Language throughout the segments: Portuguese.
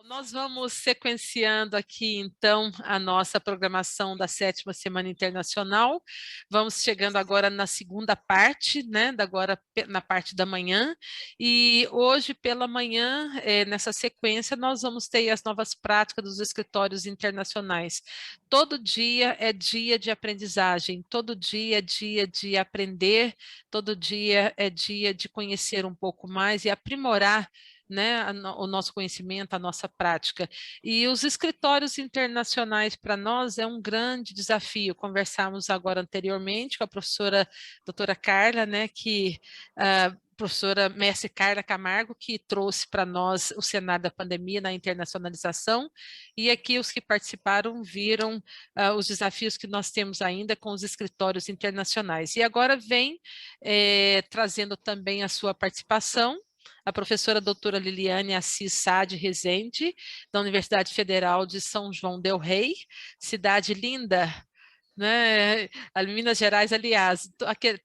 Nós vamos sequenciando aqui, então, a nossa programação da 7ª Semana Internacional. Vamos chegando agora na segunda parte, né, agora na parte da manhã. E hoje, pela manhã, nessa sequência, nós vamos ter as novas práticas dos escritórios internacionais. Todo dia é dia de aprendizagem, todo dia é dia de aprender, todo dia é dia de conhecer um pouco mais e aprimorar, né, o nosso conhecimento, a nossa prática. E os escritórios internacionais para nós é um grande desafio. Conversamos agora anteriormente com a professora doutora Carla, né, professora mestre Carla Camargo, que trouxe para nós o cenário da pandemia na internacionalização, e aqui os que participaram viram os desafios que nós temos ainda com os escritórios internacionais. E agora vem trazendo também a sua participação a professora doutora Liliane Assis Sade Rezende, da Universidade Federal de São João del Rei, cidade linda, né? Minas Gerais, aliás,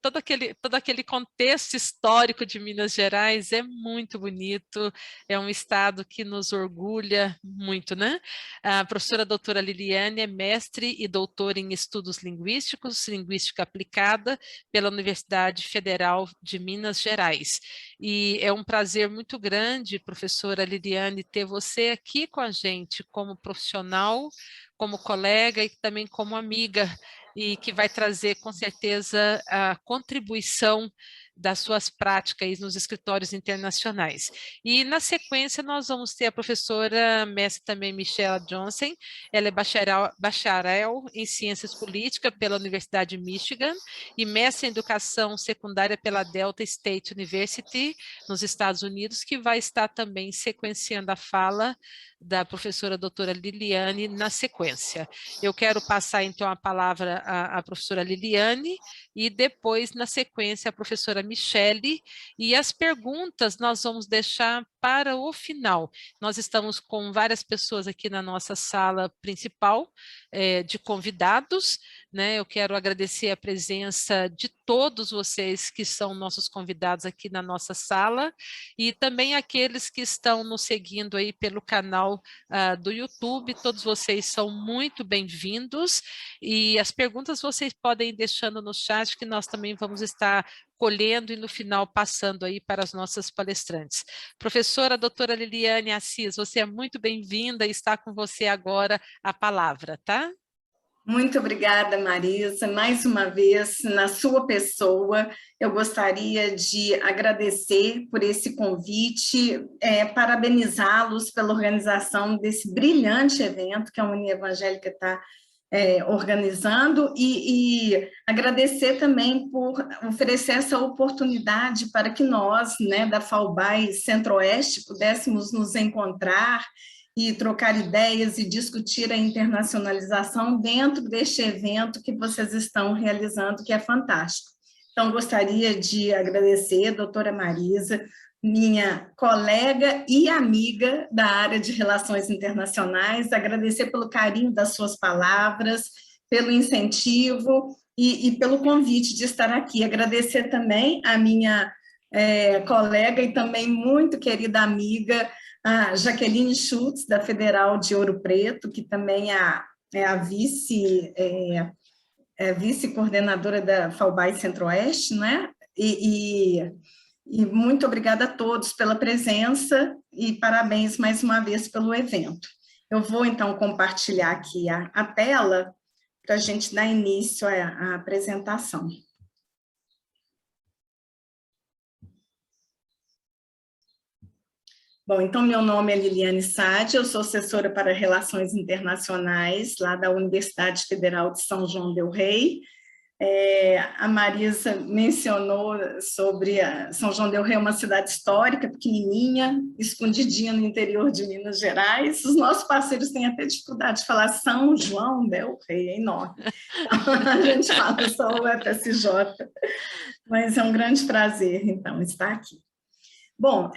todo aquele contexto histórico de Minas Gerais é muito bonito, é um estado que nos orgulha muito, né? A professora doutora Liliane é mestre e doutora em estudos linguísticos, linguística aplicada, pela Universidade Federal de Minas Gerais. E é um prazer muito grande, professora Liliane, ter você aqui com a gente como profissional, como colega e também como amiga, e que vai trazer com certeza a contribuição das suas práticas nos escritórios internacionais. E na sequência nós vamos ter a professora mestre também Michelle Johnson, ela é bacharel em Ciências Políticas pela Universidade de Michigan e mestre em Educação Secundária pela Delta State University, nos Estados Unidos, que vai estar também sequenciando a fala da professora doutora Liliane na sequência. Eu quero passar então a palavra à professora Liliane e depois, na sequência, a professora Michele, e as perguntas nós vamos deixar para o final. Nós estamos com várias pessoas aqui na nossa sala principal de convidados, né? Eu quero agradecer a presença de todos vocês que são nossos convidados aqui na nossa sala e também aqueles que estão nos seguindo aí pelo canal do YouTube. Todos vocês são muito bem-vindos e as perguntas vocês podem ir deixando no chat que nós também vamos estar colhendo e no final passando aí para as nossas palestrantes. Professora doutora Liliane Assis, você é muito bem-vinda e está com você agora a palavra, tá? Muito obrigada, Marisa. Mais uma vez, na sua pessoa, eu gostaria de agradecer por esse convite, parabenizá-los pela organização desse brilhante evento que a União Evangélica está organizando e agradecer também por oferecer essa oportunidade para que nós, né, da FAUBAI Centro-Oeste, pudéssemos nos encontrar e trocar ideias e discutir a internacionalização dentro deste evento que vocês estão realizando, que é fantástico. Então, gostaria de agradecer, doutora Marisa, minha colega e amiga da área de Relações Internacionais, agradecer pelo carinho das suas palavras, pelo incentivo e pelo convite de estar aqui. Agradecer também a minha colega e também muito querida amiga, a Jaqueline Schultz, da Federal de Ouro Preto, que também é a vice-coordenadora da FAUBAI Centro-Oeste, né? E muito obrigada a todos pela presença e parabéns mais uma vez pelo evento. Eu vou, então, compartilhar aqui a tela para a gente dar início à apresentação. Bom, então, meu nome é Liliane Sade, eu sou assessora para Relações Internacionais, lá da Universidade Federal de São João del Rei. A Marisa mencionou sobre São João del Rei, uma cidade histórica, pequenininha, escondidinha no interior de Minas Gerais. Os nossos parceiros têm até dificuldade de falar São João del Rei, é enorme. Então, a gente fala só o FSJ, mas é um grande prazer, então, estar aqui. Bom,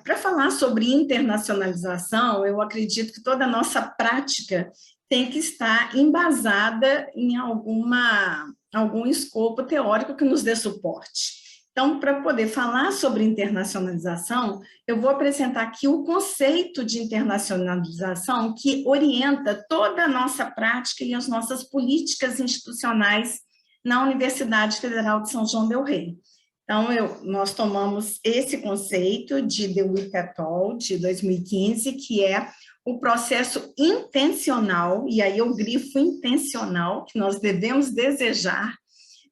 para falar sobre internacionalização, eu acredito que toda a nossa prática tem que estar embasada em algum escopo teórico que nos dê suporte. Então, para poder falar sobre internacionalização, eu vou apresentar aqui o conceito de internacionalização que orienta toda a nossa prática e as nossas políticas institucionais na Universidade Federal de São João del Rei. Então, nós tomamos esse conceito de DeWitt et al., de 2015, que é o processo intencional, e aí eu grifo intencional, que nós devemos desejar,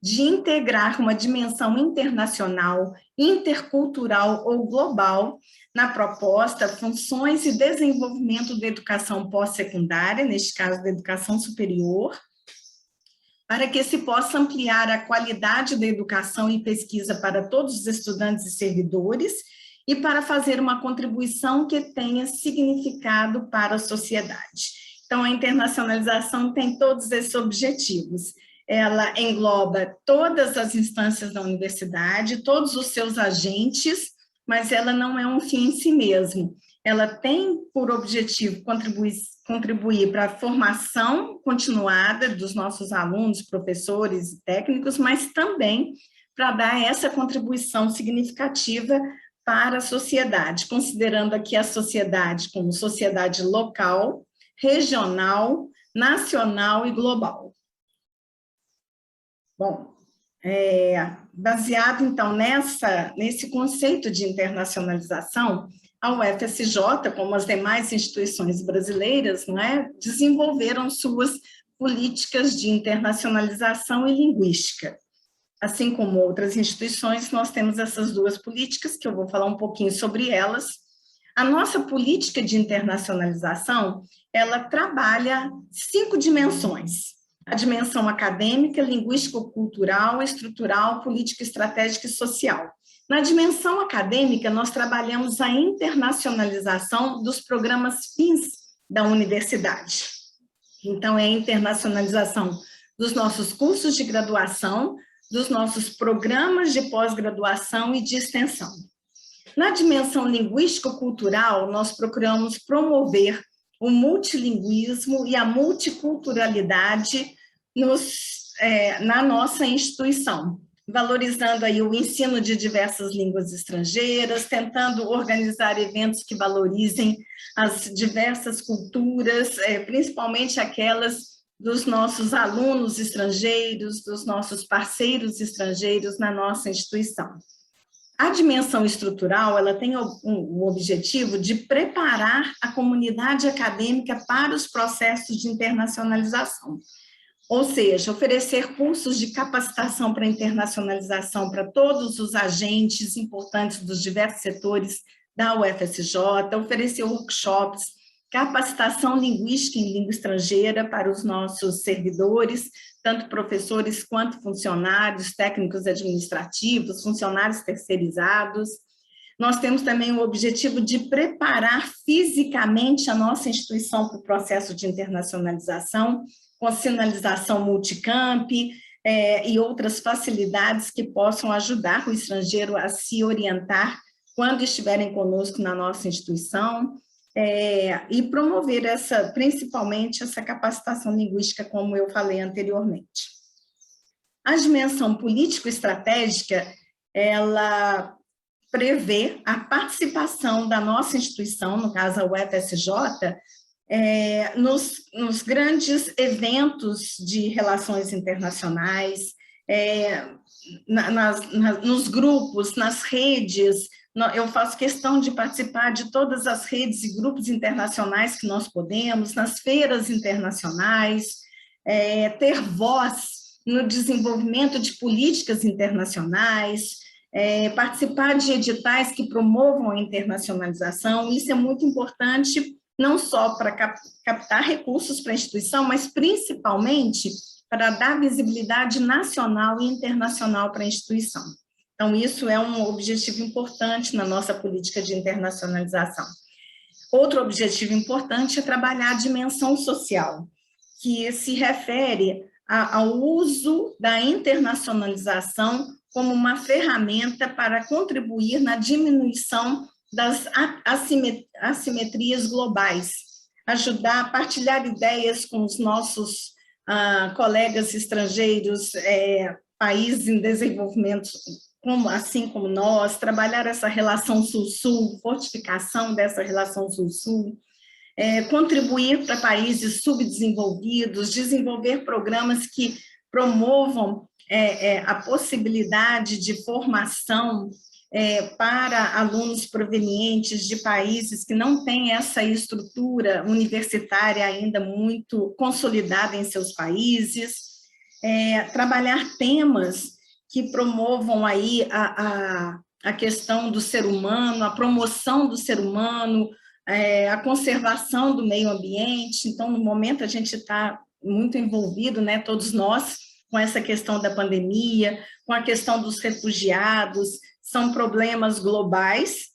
de integrar uma dimensão internacional, intercultural ou global na proposta, funções e desenvolvimento da educação pós-secundária, neste caso da educação superior, para que se possa ampliar a qualidade da educação e pesquisa para todos os estudantes e servidores e para fazer uma contribuição que tenha significado para a sociedade. Então, a internacionalização tem todos esses objetivos. Ela engloba todas as instâncias da universidade, todos os seus agentes, mas ela não é um fim em si mesmo. Ela tem por objetivo contribuir para a formação continuada dos nossos alunos, professores e técnicos, mas também para dar essa contribuição significativa para a sociedade, considerando aqui a sociedade como sociedade local, regional, nacional e global. Bom, baseado então nesse conceito de internacionalização, a UFSJ, como as demais instituições brasileiras, desenvolveram suas políticas de internacionalização e linguística. Assim como outras instituições, nós temos essas duas políticas, que eu vou falar um pouquinho sobre elas. A nossa política de internacionalização, ela trabalha 5 dimensões. A dimensão acadêmica, linguístico-cultural, estrutural, política, estratégica e social. Na dimensão acadêmica, nós trabalhamos a internacionalização dos programas fins da universidade. Então, é a internacionalização dos nossos cursos de graduação, dos nossos programas de pós-graduação e de extensão. Na dimensão linguístico-cultural, nós procuramos promover o multilinguismo e a multiculturalidade na nossa instituição, valorizando aí o ensino de diversas línguas estrangeiras, tentando organizar eventos que valorizem as diversas culturas, principalmente aquelas dos nossos alunos estrangeiros, dos nossos parceiros estrangeiros na nossa instituição. A dimensão estrutural, ela tem o objetivo de preparar a comunidade acadêmica para os processos de internacionalização. Ou seja, oferecer cursos de capacitação para internacionalização para todos os agentes importantes dos diversos setores da UFSJ, oferecer workshops, capacitação linguística em língua estrangeira para os nossos servidores, tanto professores quanto funcionários, técnicos administrativos, funcionários terceirizados. Nós temos também o objetivo de preparar fisicamente a nossa instituição para o processo de internacionalização, com sinalização multicamp e outras facilidades que possam ajudar o estrangeiro a se orientar quando estiverem conosco na nossa instituição, e promover principalmente essa capacitação linguística, como eu falei anteriormente. A dimensão político-estratégica, ela prevê a participação da nossa instituição, no caso a UFSJ, nos grandes eventos de relações internacionais, nos grupos, nas redes. Eu faço questão de participar de todas as redes e grupos internacionais que nós podemos, nas feiras internacionais, ter voz no desenvolvimento de políticas internacionais, participar de editais que promovam a internacionalização. Isso é muito importante, não só para captar recursos para a instituição, mas principalmente para dar visibilidade nacional e internacional para a instituição. Então, isso é um objetivo importante na nossa política de internacionalização. Outro objetivo importante é trabalhar a dimensão social, que se refere ao uso da internacionalização como uma ferramenta para contribuir na diminuição das assimetrias globais, ajudar a partilhar ideias com os nossos colegas estrangeiros, países em desenvolvimento, assim como nós, trabalhar essa relação Sul-Sul, fortificação dessa relação Sul-Sul, contribuir para países subdesenvolvidos, desenvolver programas que promovam a possibilidade de formação para alunos provenientes de países que não têm essa estrutura universitária ainda muito consolidada em seus países, trabalhar temas que promovam aí a questão do ser humano, a promoção do ser humano, a conservação do meio ambiente. Então, no momento, a gente está muito envolvido, né, todos nós, com essa questão da pandemia, com a questão dos refugiados. São problemas globais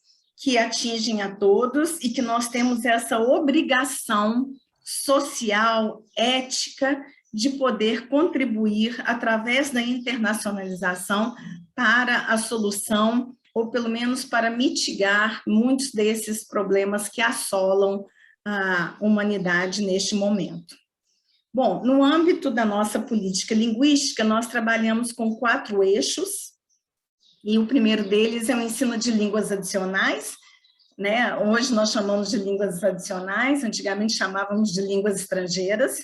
que atingem a todos e que nós temos essa obrigação social, ética, de poder contribuir através da internacionalização para a solução, ou pelo menos para mitigar muitos desses problemas que assolam a humanidade neste momento. Bom, no âmbito da nossa política linguística, nós trabalhamos com 4 eixos, e o primeiro deles é o ensino de línguas adicionais, né? Hoje nós chamamos de línguas adicionais, antigamente chamávamos de línguas estrangeiras.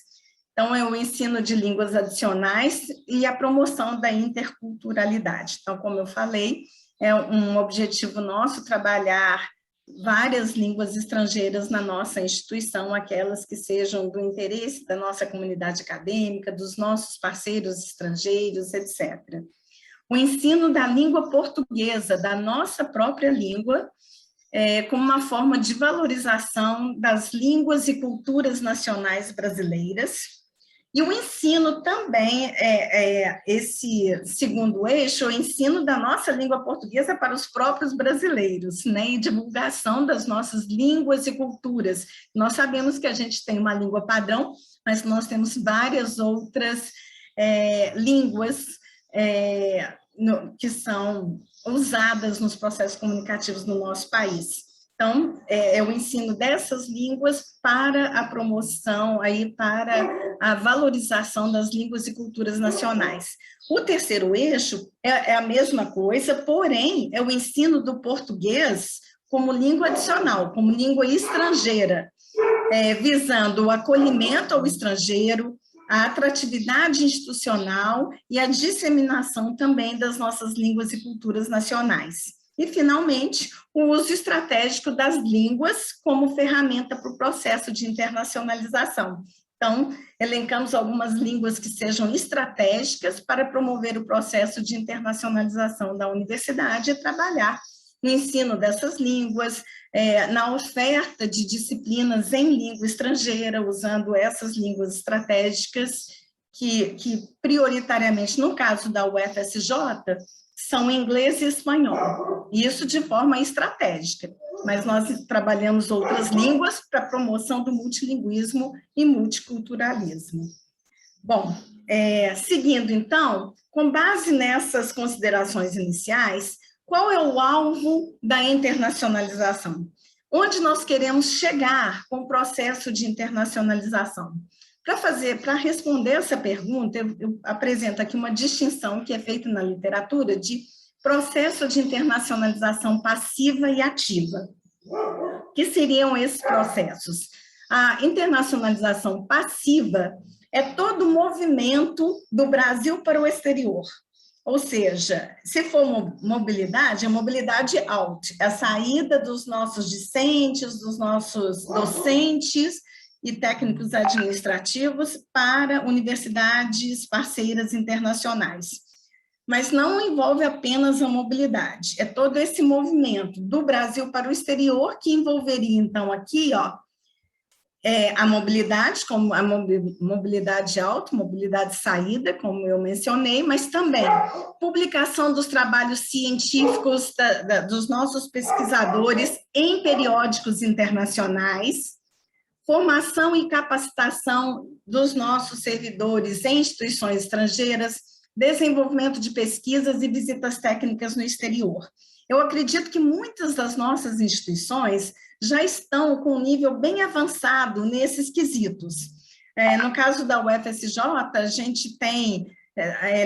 Então, é o ensino de línguas adicionais e a promoção da interculturalidade. Então, como eu falei, é um objetivo nosso trabalhar várias línguas estrangeiras na nossa instituição, aquelas que sejam do interesse da nossa comunidade acadêmica, dos nossos parceiros estrangeiros, etc. O ensino da língua portuguesa, da nossa própria língua, como uma forma de valorização das línguas e culturas nacionais brasileiras. E o ensino também, esse segundo eixo, o ensino da nossa língua portuguesa para os próprios brasileiros, né? E divulgação das nossas línguas e culturas. Nós sabemos que a gente tem uma língua padrão, mas nós temos várias outras línguas que são usadas nos processos comunicativos no nosso país. Então, é o ensino dessas línguas para a promoção, aí, para a valorização das línguas e culturas nacionais. O terceiro eixo é a mesma coisa, porém, é o ensino do português como língua adicional, como língua estrangeira, visando o acolhimento ao estrangeiro, a atratividade institucional e a disseminação também das nossas línguas e culturas nacionais. E, finalmente, o uso estratégico das línguas como ferramenta para o processo de internacionalização. Então, elencamos algumas línguas que sejam estratégicas para promover o processo de internacionalização da universidade e trabalhar no ensino dessas línguas, na oferta de disciplinas em língua estrangeira, usando essas línguas estratégicas que prioritariamente, no caso da UFSJ, são inglês e espanhol, isso de forma estratégica, mas nós trabalhamos outras línguas para a promoção do multilinguismo e multiculturalismo. Bom, seguindo então, com base nessas considerações iniciais, qual é o alvo da internacionalização? Onde nós queremos chegar com o processo de internacionalização? Para responder essa pergunta, eu apresento aqui uma distinção que é feita na literatura de processo de internacionalização passiva e ativa. O que seriam esses processos? A internacionalização passiva é todo o movimento do Brasil para o exterior. Ou seja, se for mobilidade, é mobilidade out, é a saída dos nossos discentes, dos nossos docentes e técnicos administrativos para universidades parceiras internacionais. Mas não envolve apenas a mobilidade, é todo esse movimento do Brasil para o exterior que envolveria, então, aqui, a mobilidade, como a mobilidade alta, mobilidade saída, como eu mencionei, mas também publicação dos trabalhos científicos dos nossos pesquisadores em periódicos internacionais, formação e capacitação dos nossos servidores em instituições estrangeiras, desenvolvimento de pesquisas e visitas técnicas no exterior. Eu acredito que muitas das nossas instituições já estão com um nível bem avançado nesses quesitos. No caso da UFSJ, a gente tem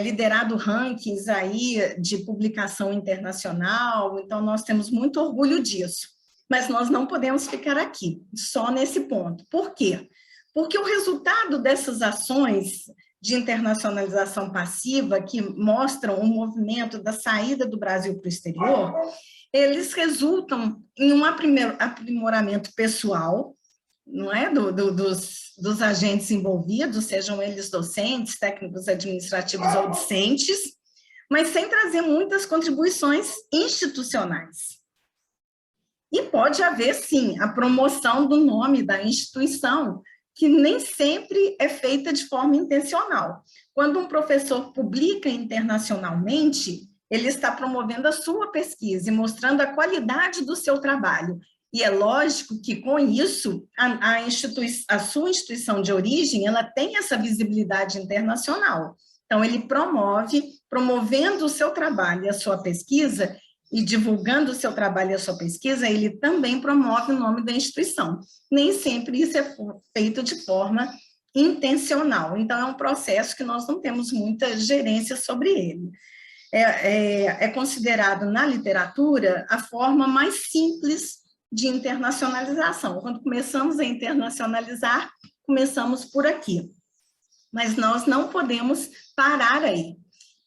liderado rankings aí de publicação internacional, então nós temos muito orgulho disso, mas nós não podemos ficar aqui, só nesse ponto. Por quê? Porque o resultado dessas ações de internacionalização passiva, que mostram o movimento da saída do Brasil para o exterior, eles resultam em um aprimoramento pessoal, não é, dos agentes envolvidos, sejam eles docentes, técnicos administrativos ou discentes, mas sem trazer muitas contribuições institucionais. E pode haver, sim, a promoção do nome da instituição, que nem sempre é feita de forma intencional. Quando um professor publica internacionalmente, ele está promovendo a sua pesquisa e mostrando a qualidade do seu trabalho. E é lógico que, com isso, a sua instituição de origem, ela tem essa visibilidade internacional. Então, ele promovendo o seu trabalho e a sua pesquisa, e divulgando o seu trabalho e a sua pesquisa, ele também promove o nome da instituição. Nem sempre isso é feito de forma intencional. Então, é um processo que nós não temos muita gerência sobre ele. É considerado na literatura a forma mais simples de internacionalização. Quando começamos a internacionalizar, começamos por aqui. Mas nós não podemos parar aí.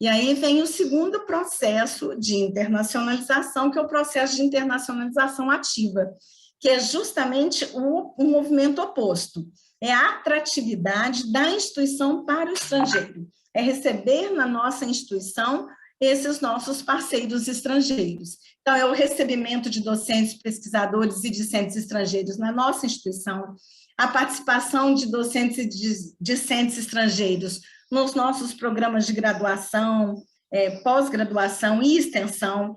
E aí vem o segundo processo de internacionalização, que é o processo de internacionalização ativa, que é justamente o movimento oposto. É a atratividade da instituição para o estrangeiro. É receber na nossa instituição esses nossos parceiros estrangeiros. Então, é o recebimento de docentes, pesquisadores e discentes estrangeiros na nossa instituição, a participação de docentes e discentes estrangeiros nos nossos programas de graduação, pós-graduação e extensão,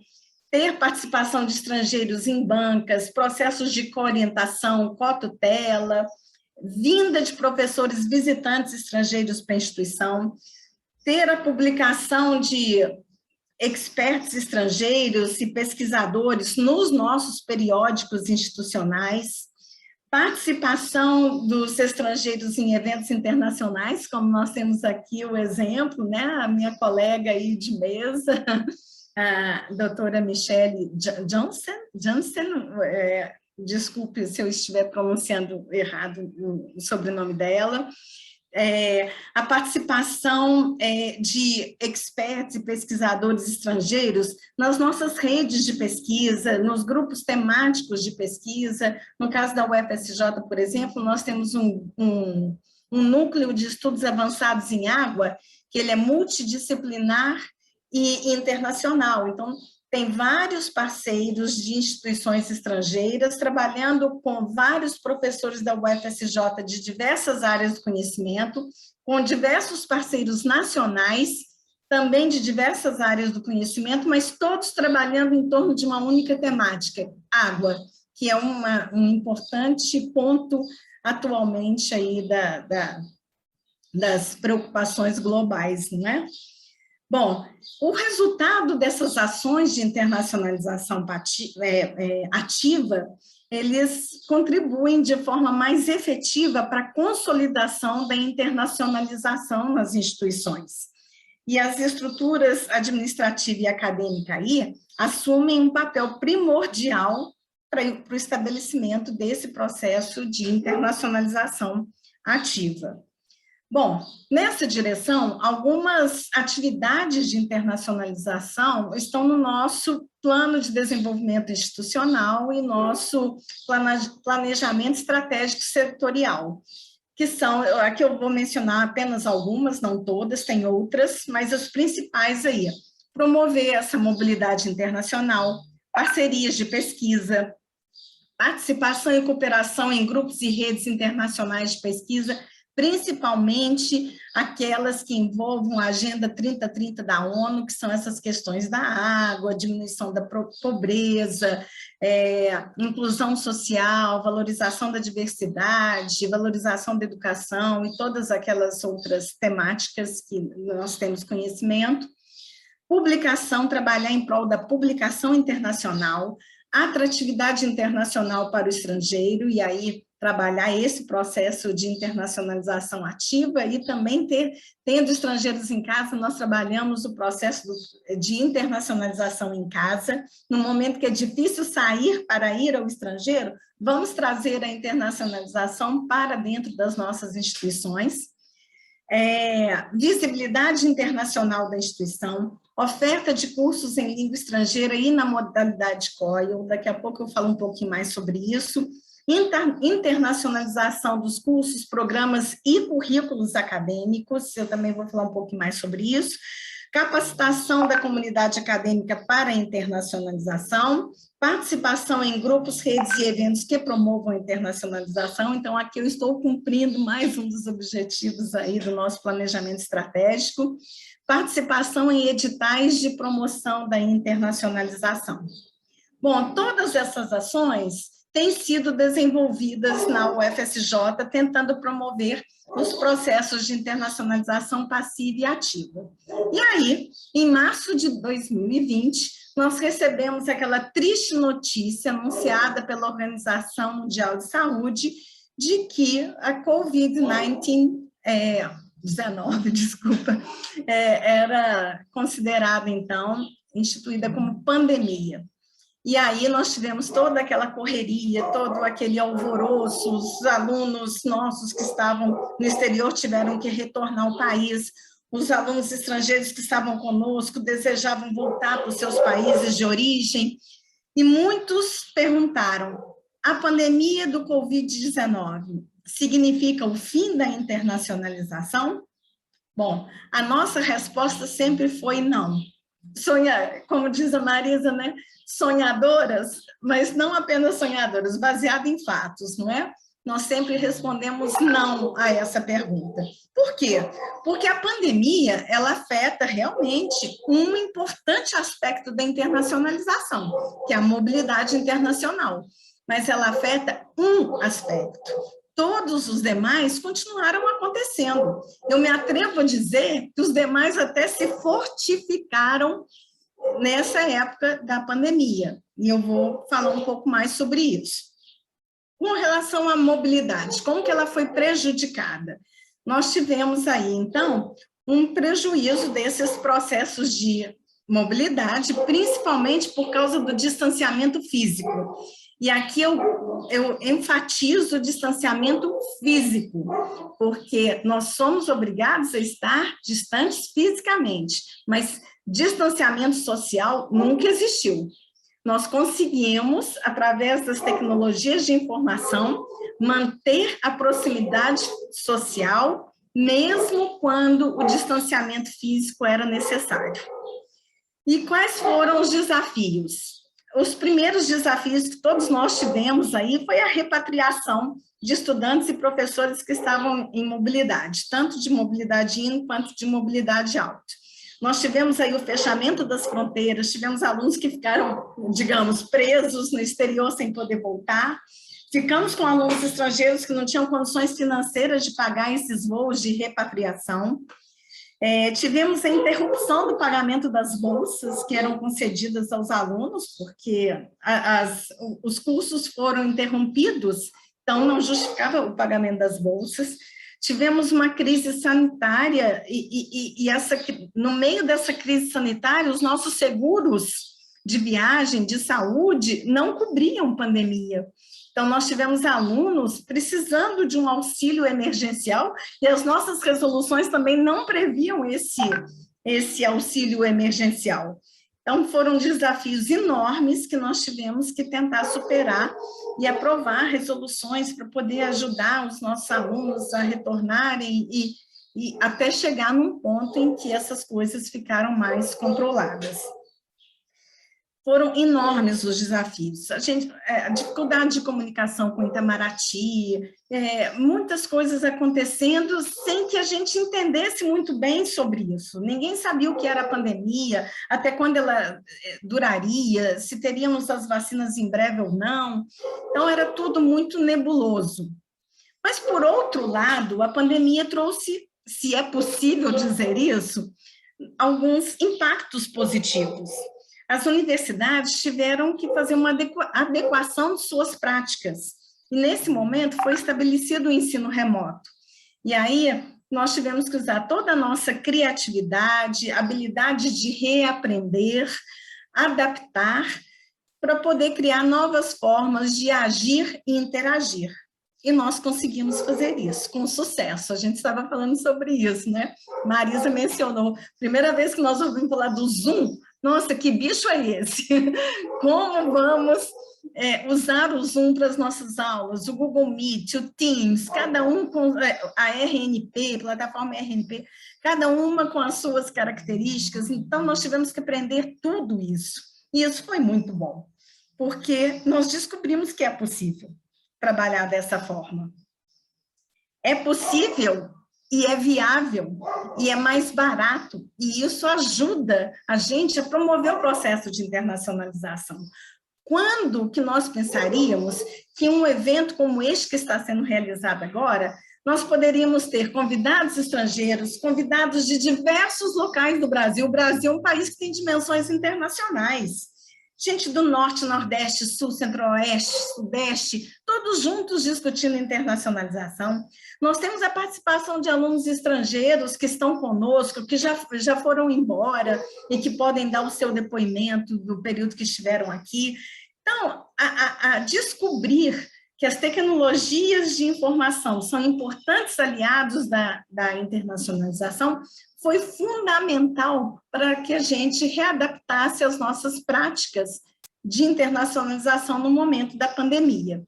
ter participação de estrangeiros em bancas, processos de coorientação, cotutela, vinda de professores visitantes estrangeiros para a instituição, ter a publicação de experts estrangeiros e pesquisadores nos nossos periódicos institucionais, participação dos estrangeiros em eventos internacionais, como nós temos aqui o exemplo, né? A minha colega aí de mesa, a doutora Michelle Johnson, desculpe se eu estiver pronunciando errado o sobrenome dela, a participação de experts e pesquisadores estrangeiros nas nossas redes de pesquisa, nos grupos temáticos de pesquisa. No caso da UFSJ, por exemplo, nós temos um núcleo de estudos avançados em água, que ele é multidisciplinar e internacional. Então, tem vários parceiros de instituições estrangeiras, trabalhando com vários professores da UFSJ de diversas áreas do conhecimento, com diversos parceiros nacionais, também de diversas áreas do conhecimento, mas todos trabalhando em torno de uma única temática, água, que é um importante ponto atualmente aí das preocupações globais, não é? Bom, o resultado dessas ações de internacionalização ativa, eles contribuem de forma mais efetiva para a consolidação da internacionalização nas instituições. E as estruturas administrativa e acadêmica aí assumem um papel primordial para o estabelecimento desse processo de internacionalização ativa. Bom, nessa direção, algumas atividades de internacionalização estão no nosso plano de desenvolvimento institucional e nosso planejamento estratégico setorial, que são, aqui eu vou mencionar apenas algumas, não todas, tem outras, mas as principais aí: promover essa mobilidade internacional, parcerias de pesquisa, participação e cooperação em grupos e redes internacionais de pesquisa, principalmente aquelas que envolvam a Agenda 2030 da ONU, que são essas questões da água, diminuição da pobreza, inclusão social, valorização da diversidade, valorização da educação e todas aquelas outras temáticas que nós temos conhecimento. Publicação, trabalhar em prol da publicação internacional, atratividade internacional para o estrangeiro, e aí trabalhar esse processo de internacionalização ativa e também tendo estrangeiros em casa, nós trabalhamos o processo de internacionalização em casa. No momento que é difícil sair para ir ao estrangeiro, vamos trazer a internacionalização para dentro das nossas instituições. Visibilidade internacional da instituição, oferta de cursos em língua estrangeira e na modalidade COIL, daqui a pouco eu falo um pouquinho mais sobre isso. Internacionalização dos cursos, programas e currículos acadêmicos, eu também vou falar um pouquinho mais sobre isso. Capacitação da comunidade acadêmica para a internacionalização, participação em grupos, redes e eventos que promovam a internacionalização. Então, aqui eu estou cumprindo mais um dos objetivos aí do nosso planejamento estratégico. Participação em editais de promoção da internacionalização. Bom, todas essas ações têm sido desenvolvidas na UFSJ, tentando promover os processos de internacionalização passiva e ativa. E aí, em março de 2020, nós recebemos aquela triste notícia anunciada pela Organização Mundial de Saúde de que a COVID-19, era considerada, então, instituída como pandemia. E aí nós tivemos toda aquela correria, todo aquele alvoroço, os alunos nossos que estavam no exterior tiveram que retornar ao país, os alunos estrangeiros que estavam conosco desejavam voltar para os seus países de origem, e muitos perguntaram, a pandemia do Covid-19 significa o fim da internacionalização? Bom, a nossa resposta sempre foi não. Como diz a Marisa, né? Sonhadoras, mas não apenas sonhadoras, baseado em fatos, não é? Nós sempre respondemos não a essa pergunta. Por quê? Porque a pandemia, ela afeta realmente um importante aspecto da internacionalização, que é a mobilidade internacional, mas ela afeta um aspecto. Todos os demais continuaram acontecendo. Eu me atrevo a dizer que os demais até se fortificaram nessa época da pandemia, e eu vou falar um pouco mais sobre isso. Com relação à mobilidade, como que ela foi prejudicada? Nós tivemos aí, então, um prejuízo desses processos de mobilidade, principalmente por causa do distanciamento físico. E aqui eu enfatizo o distanciamento físico, porque nós somos obrigados a estar distantes fisicamente, mas distanciamento social nunca existiu. Nós conseguimos, através das tecnologias de informação, manter a proximidade social, mesmo quando o distanciamento físico era necessário. E quais foram os desafios? Os primeiros desafios que todos nós tivemos aí foi a repatriação de estudantes e professores que estavam em mobilidade, tanto de mobilidade in quanto de mobilidade out. Nós tivemos aí o fechamento das fronteiras, tivemos alunos que ficaram, digamos, presos no exterior sem poder voltar, ficamos com alunos estrangeiros que não tinham condições financeiras de pagar esses voos de repatriação, tivemos a interrupção do pagamento das bolsas que eram concedidas aos alunos, porque os cursos foram interrompidos, então não justificava o pagamento das bolsas. Tivemos uma crise sanitária e no meio dessa crise sanitária, os nossos seguros de viagem, de saúde, não cobriam pandemia. Então, nós tivemos alunos precisando de um auxílio emergencial e as nossas resoluções também não previam esse auxílio emergencial. Então, foram desafios enormes que nós tivemos que tentar superar e aprovar resoluções para poder ajudar os nossos alunos a retornarem e até chegar num ponto em que essas coisas ficaram mais controladas. foram enormes os desafios. A dificuldade de comunicação com Itamaraty, muitas coisas acontecendo sem que a gente entendesse muito bem sobre isso. Ninguém sabia o que era a pandemia, até quando ela duraria, se teríamos as vacinas em breve ou não. Então, era tudo muito nebuloso. Mas, por outro lado, a pandemia trouxe, se é possível dizer isso, alguns impactos positivos. As universidades tiveram que fazer uma adequação de suas práticas. E, nesse momento, foi estabelecido o ensino remoto. E aí, nós tivemos que usar toda a nossa criatividade, habilidade de reaprender, adaptar, para poder criar novas formas de agir e interagir. E nós conseguimos fazer isso com sucesso. A gente estava falando sobre isso, né? Marisa mencionou, primeira vez que nós ouvimos falar do Zoom, nossa, que bicho é esse? Como vamos usar o Zoom para as nossas aulas, o Google Meet, o Teams, cada um com a RNP, plataforma RNP, cada uma com as suas características. Então, nós tivemos que aprender tudo isso. E isso foi muito bom, porque nós descobrimos que é possível trabalhar dessa forma. É possível e é viável, e é mais barato, e isso ajuda a gente a promover o processo de internacionalização. Quando que nós pensaríamos que um evento como este que está sendo realizado agora, nós poderíamos ter convidados estrangeiros, convidados de diversos locais do Brasil. O Brasil é um país que tem dimensões internacionais. Gente do Norte, Nordeste, Sul, Centro-Oeste, Sudeste, todos juntos discutindo internacionalização. Nós temos a participação de alunos estrangeiros que estão conosco, que já foram embora e que podem dar o seu depoimento do período que estiveram aqui. Então, a descobrir que as tecnologias de informação são importantes aliados da internacionalização foi fundamental para que a gente readaptasse as nossas práticas de internacionalização no momento da pandemia.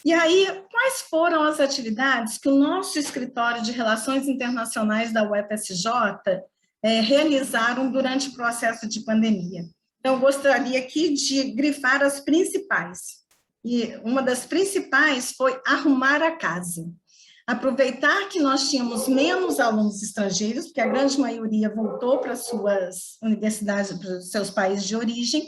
E aí, quais foram as atividades que o nosso Escritório de Relações Internacionais da UFSJ realizaram durante o processo de pandemia? Então, eu gostaria aqui de grifar as principais. E uma das principais foi arrumar a casa. Aproveitar que nós tínhamos menos alunos estrangeiros, porque a grande maioria voltou para suas universidades, para os seus países de origem,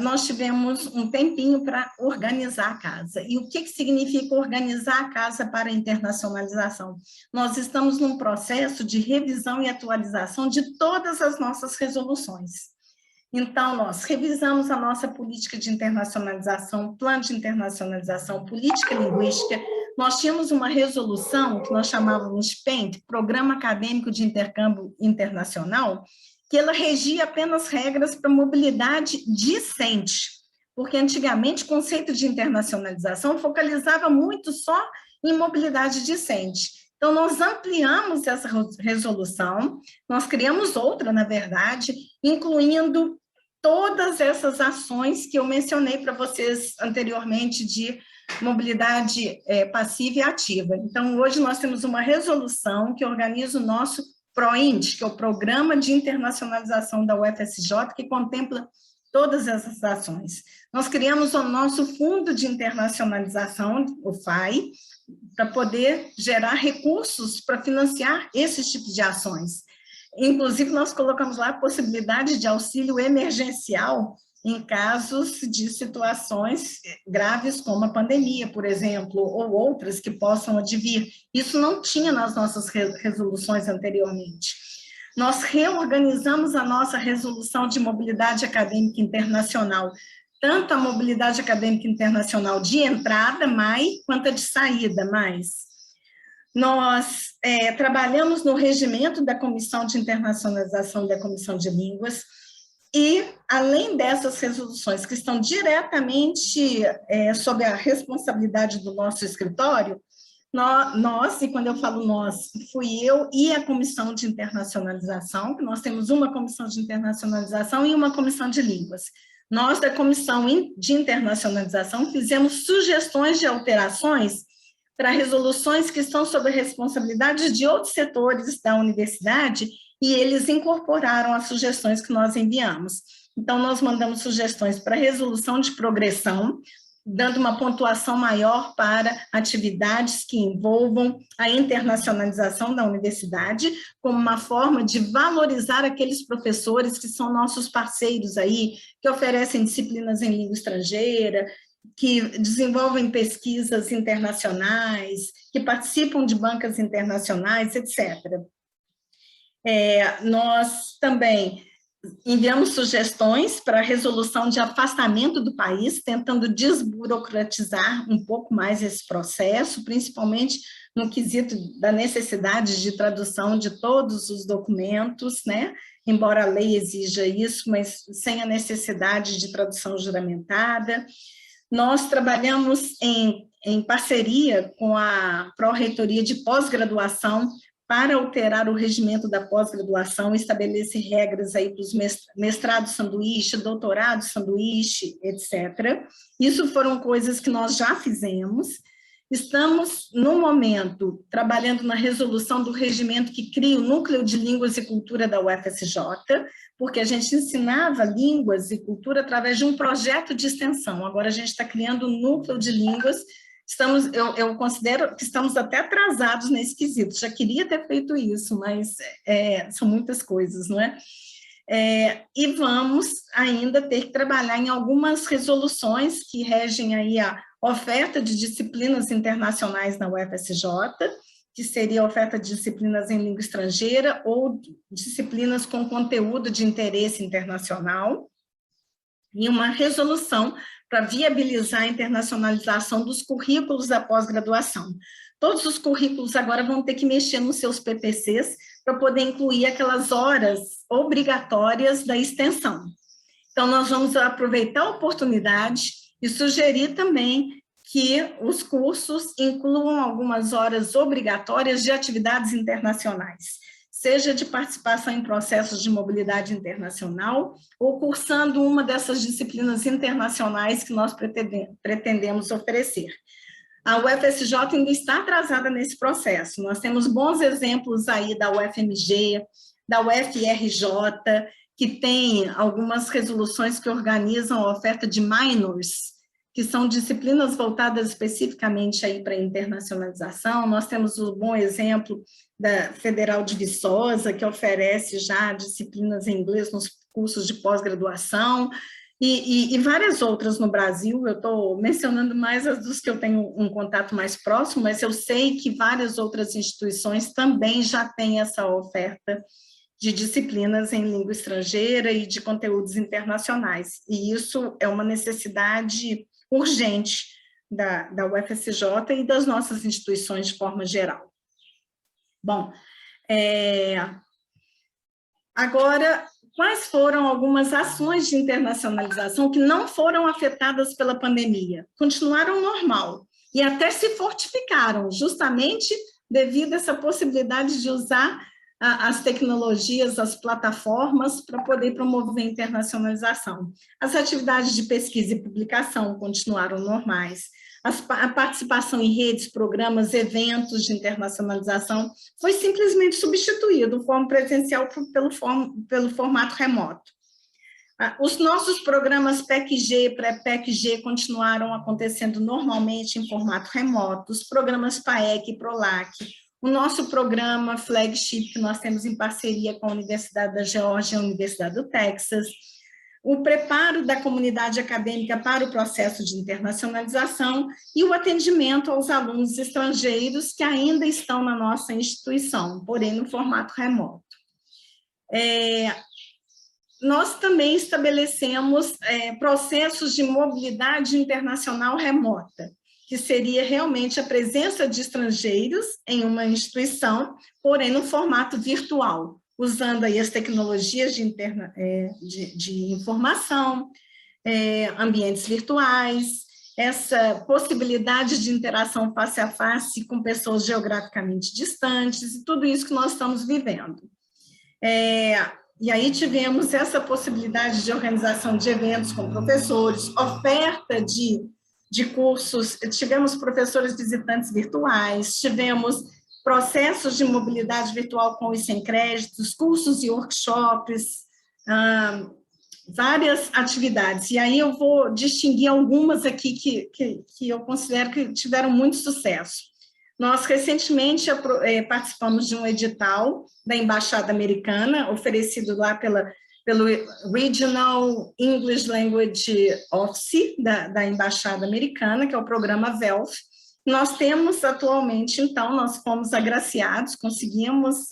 nós tivemos um tempinho para organizar a casa. E o que significa organizar a casa para a internacionalização? Nós estamos num processo de revisão e atualização de todas as nossas resoluções. Então, nós revisamos a nossa política de internacionalização, plano de internacionalização, política linguística. Nós tínhamos uma resolução que nós chamávamos PENT, Programa Acadêmico de Intercâmbio Internacional, que ela regia apenas regras para mobilidade discente, porque antigamente o conceito de internacionalização focalizava muito só em mobilidade discente. Então, nós ampliamos essa resolução, nós criamos outra, na verdade, incluindo todas essas ações que eu mencionei para vocês anteriormente de mobilidade passiva e ativa. Então, hoje nós temos uma resolução que organiza o nosso PROINT, que é o Programa de Internacionalização da UFSJ, que contempla todas essas ações. Nós criamos o nosso Fundo de Internacionalização, o FAI, para poder gerar recursos para financiar esses tipos de ações. Inclusive, nós colocamos lá a possibilidade de auxílio emergencial em casos de situações graves como a pandemia, por exemplo, ou outras que possam advir. Isso não tinha nas nossas resoluções anteriormente. Nós reorganizamos a nossa resolução de mobilidade acadêmica internacional, tanto a mobilidade acadêmica internacional de entrada, quanto a de saída, Nós trabalhamos no regimento da Comissão de Internacionalização da Comissão de Línguas e, além dessas resoluções que estão diretamente sob a responsabilidade do nosso escritório, nós, e quando eu falo nós, fui eu e a Comissão de Internacionalização, que nós temos uma Comissão de Internacionalização e uma Comissão de Línguas. Nós, da Comissão de Internacionalização, fizemos sugestões de alterações para resoluções que estão sob a responsabilidade de outros setores da universidade, e eles incorporaram as sugestões que nós enviamos. Então, nós mandamos sugestões para resolução de progressão, dando uma pontuação maior para atividades que envolvam a internacionalização da universidade, como uma forma de valorizar aqueles professores que são nossos parceiros aí, que oferecem disciplinas em língua estrangeira, que desenvolvem pesquisas internacionais, que participam de bancas internacionais, etc. Nós também enviamos sugestões para a resolução de afastamento do país, tentando desburocratizar um pouco mais esse processo, principalmente no quesito da necessidade de tradução de todos os documentos, né? Embora a lei exija isso, mas sem a necessidade de tradução juramentada. Nós trabalhamos em parceria com a Pró-Reitoria de Pós-Graduação para alterar o regimento da pós-graduação, estabelecer regras aí para os mestrados sanduíche, doutorados sanduíche, etc. Isso foram coisas que nós já fizemos. Estamos, no momento, trabalhando na resolução do regimento que cria o Núcleo de Línguas e Cultura da UFSJ, porque a gente ensinava línguas e cultura através de um projeto de extensão. Agora a gente está criando um Núcleo de Línguas. Eu considero que estamos até atrasados nesse quesito, já queria ter feito isso, mas são muitas coisas, não é? E vamos ainda ter que trabalhar em algumas resoluções que regem aí a oferta de disciplinas internacionais na UFSJ, que seria a oferta de disciplinas em língua estrangeira ou disciplinas com conteúdo de interesse internacional, e uma resolução para viabilizar a internacionalização dos currículos da pós-graduação. Todos os currículos agora vão ter que mexer nos seus PPCs para poder incluir aquelas horas obrigatórias da extensão. Então, nós vamos aproveitar a oportunidade e sugerir também que os cursos incluam algumas horas obrigatórias de atividades internacionais, seja de participação em processos de mobilidade internacional ou cursando uma dessas disciplinas internacionais que nós pretendemos oferecer. A UFSJ ainda está atrasada nesse processo. Nós temos bons exemplos aí da UFMG, da UFRJ, que tem algumas resoluções que organizam a oferta de minors, que são disciplinas voltadas especificamente aí para a internacionalização. Nós temos o bom exemplo da Federal de Viçosa, que oferece já disciplinas em inglês nos cursos de pós-graduação, e várias outras no Brasil. Eu estou mencionando mais as dos que eu tenho um contato mais próximo, mas eu sei que várias outras instituições também já têm essa oferta de disciplinas em língua estrangeira e de conteúdos internacionais, e isso é uma necessidade urgente da UFSJ e das nossas instituições de forma geral. Bom, agora, quais foram algumas ações de internacionalização que não foram afetadas pela pandemia? Continuaram normal e até se fortificaram, justamente devido a essa possibilidade de usar as tecnologias, as plataformas para poder promover a internacionalização. As atividades de pesquisa e publicação continuaram normais. A participação em redes, programas, eventos de internacionalização foi simplesmente substituído, de forma presencial pelo formato remoto. Os nossos programas PEC-G, pré-PEC-G continuaram acontecendo normalmente em formato remoto, os programas PAEC e PROLAC, o nosso programa flagship que nós temos em parceria com a Universidade da Geórgia e a Universidade do Texas, o preparo da comunidade acadêmica para o processo de internacionalização e o atendimento aos alunos estrangeiros que ainda estão na nossa instituição, porém no formato remoto. Nós também estabelecemos processos de mobilidade internacional remota, que seria realmente a presença de estrangeiros em uma instituição, porém no formato virtual, usando aí as tecnologias de informação, ambientes virtuais, essa possibilidade de interação face a face com pessoas geograficamente distantes, e tudo isso que nós estamos vivendo. E aí tivemos essa possibilidade de organização de eventos com professores, oferta de cursos, tivemos professores visitantes virtuais, tivemos processos de mobilidade virtual com e sem créditos, cursos e workshops, várias atividades, e aí eu vou distinguir algumas aqui que eu considero que tiveram muito sucesso. Nós, recentemente, participamos de um edital da Embaixada Americana, oferecido lá pelo Regional English Language Office da Embaixada Americana, que é o programa VELF. Nós temos atualmente, então, nós fomos agraciados, conseguimos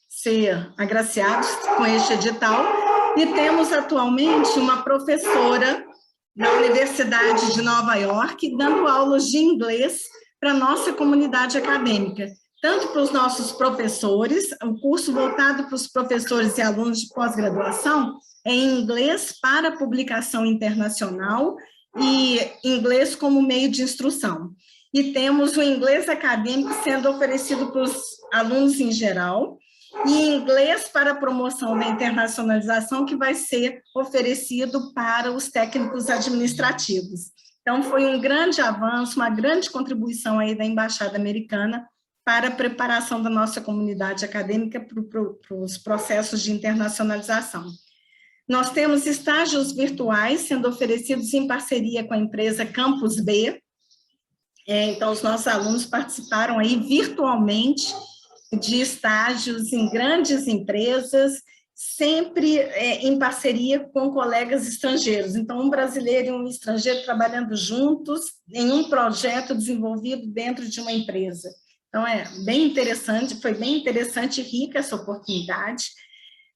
ser agraciados com este edital, e temos atualmente uma professora da Universidade de Nova York dando aulas de inglês para a nossa comunidade acadêmica, tanto para os nossos professores, um curso voltado para os professores e alunos de pós-graduação, é em inglês para publicação internacional e inglês como meio de instrução. E temos o inglês acadêmico sendo oferecido para os alunos em geral, e inglês para a promoção da internacionalização, que vai ser oferecido para os técnicos administrativos. Então, foi um grande avanço, uma grande contribuição aí da Embaixada Americana para a preparação da nossa comunidade acadêmica para os processos de internacionalização. Nós temos estágios virtuais sendo oferecidos em parceria com a empresa Campus B. Então, os nossos alunos participaram aí virtualmente de estágios em grandes empresas, sempre em parceria com colegas estrangeiros. Então, um brasileiro e um estrangeiro trabalhando juntos em um projeto desenvolvido dentro de uma empresa. Então, bem interessante, foi bem interessante e rica essa oportunidade.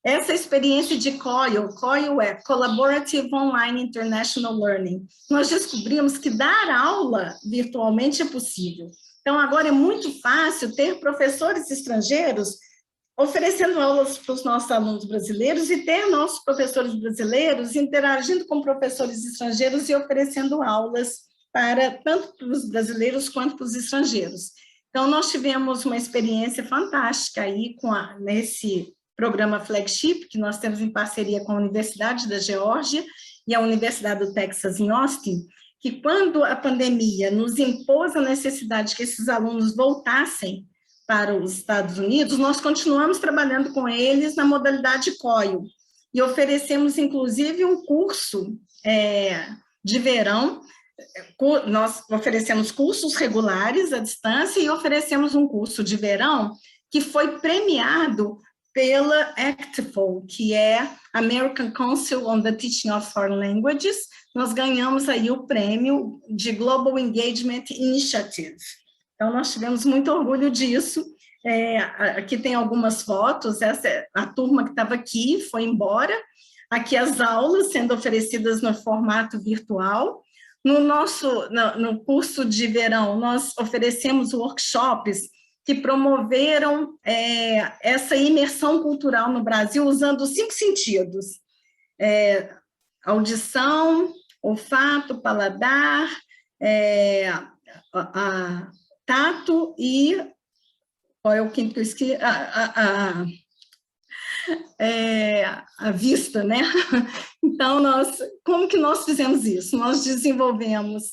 Essa experiência de COIL é Collaborative Online International Learning. Nós descobrimos que dar aula virtualmente é possível. Então, agora é muito fácil ter professores estrangeiros oferecendo aulas para os nossos alunos brasileiros e ter nossos professores brasileiros interagindo com professores estrangeiros e oferecendo aulas tanto para os brasileiros quanto para os estrangeiros. Então, nós tivemos uma experiência fantástica aí nesse programa Flagship, que nós temos em parceria com a Universidade da Geórgia e a Universidade do Texas em Austin, que quando a pandemia nos impôs a necessidade que esses alunos voltassem para os Estados Unidos, nós continuamos trabalhando com eles na modalidade COIL, e oferecemos, inclusive, um curso de verão. Nós oferecemos cursos regulares à distância e oferecemos um curso de verão que foi premiado pela ACTFL, que é American Council on the Teaching of Foreign Languages. Nós ganhamos aí o prêmio de Global Engagement Initiative. Então, nós tivemos muito orgulho disso. Aqui tem algumas fotos, essa a turma que estava aqui foi embora. Aqui as aulas sendo oferecidas no formato virtual. No curso de verão, nós oferecemos workshops que promoveram essa imersão cultural no Brasil, usando os 5 sentidos: audição, olfato, paladar, tato e... Qual é o quinto que eu esqueci? A vista, né? Então, como que nós fizemos isso? Nós desenvolvemos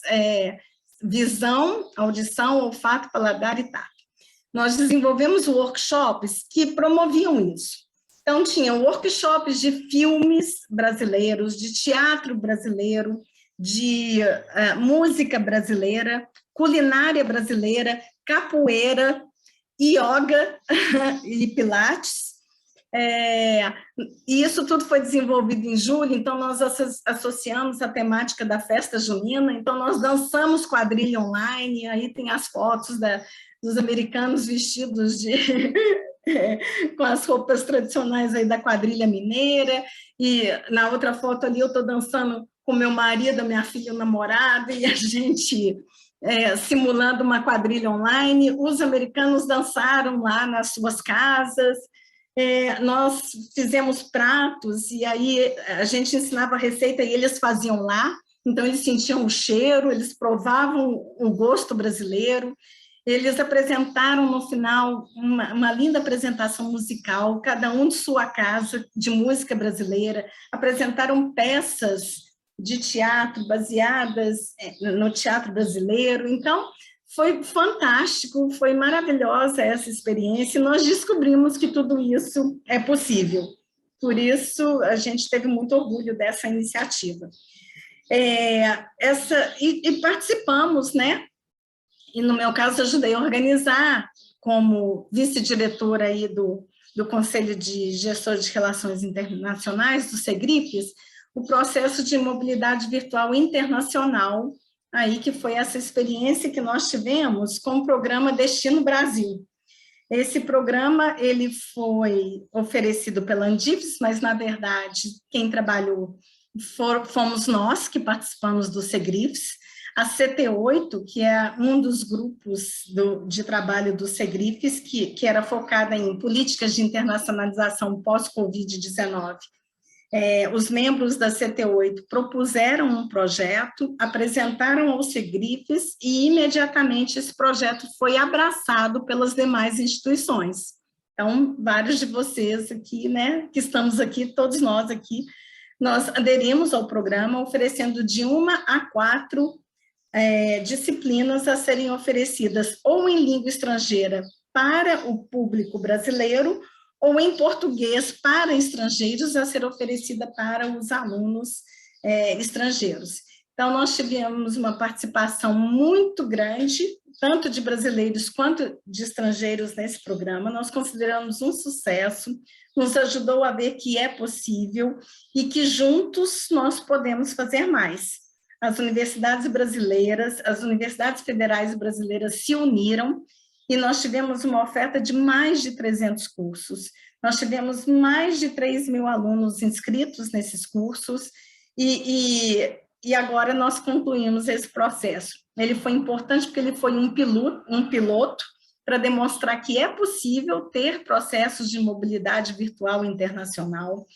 visão, audição, olfato, paladar e tato. Nós desenvolvemos workshops que promoviam isso. Então, tinham workshops de filmes brasileiros, de teatro brasileiro, de música brasileira, culinária brasileira, capoeira, yoga e pilates. E isso tudo foi desenvolvido em julho, então nós associamos a temática da festa junina, então nós dançamos quadrilha online, aí tem as fotos dos americanos vestidos com as roupas tradicionais aí da quadrilha mineira, e na outra foto ali eu estou dançando com meu marido, minha filha, o namorado, e a gente simulando uma quadrilha online. Os americanos dançaram lá nas suas casas. Nós fizemos pratos, e aí a gente ensinava a receita e eles faziam lá, então eles sentiam o cheiro, eles provavam o gosto brasileiro. Eles apresentaram no final uma linda apresentação musical, cada um de sua casa, de música brasileira, apresentaram peças de teatro baseadas no teatro brasileiro. Então, foi fantástico, foi maravilhosa essa experiência, e nós descobrimos que tudo isso é possível. por isso a gente teve muito orgulho dessa iniciativa. E participamos, né? E no meu caso ajudei a organizar, como vice-diretora aí do Conselho de Gestores de Relações Internacionais, do SEGRIFES, o processo de mobilidade virtual internacional, aí que foi essa experiência que nós tivemos com o programa Destino Brasil. Esse programa ele foi oferecido pela Andifes, mas, na verdade, quem trabalhou fomos nós que participamos do SEGRIFES, a CT8, que é um dos grupos de trabalho do SEGRIFES, que era focada em políticas de internacionalização pós-Covid-19. Os membros da CT8 propuseram um projeto, apresentaram ao SEGRIFES e, imediatamente, esse projeto foi abraçado pelas demais instituições. Então, vários de vocês aqui, né, que estamos aqui, todos nós aqui, nós aderimos ao programa, oferecendo de 1 a 4 disciplinas a serem oferecidas ou em língua estrangeira para o público brasileiro ou em português para estrangeiros a ser oferecida para os alunos estrangeiros. Então, nós tivemos uma participação muito grande, tanto de brasileiros quanto de estrangeiros nesse programa. Nós consideramos um sucesso, nos ajudou a ver que é possível e que juntos nós podemos fazer mais. As universidades brasileiras, as universidades federais brasileiras se uniram e nós tivemos uma oferta de mais de 300 cursos. Nós tivemos mais de 3.000 alunos inscritos nesses cursos e agora nós concluímos esse processo. Ele foi importante porque ele foi um piloto para demonstrar que é possível ter processos de mobilidade virtual internacional.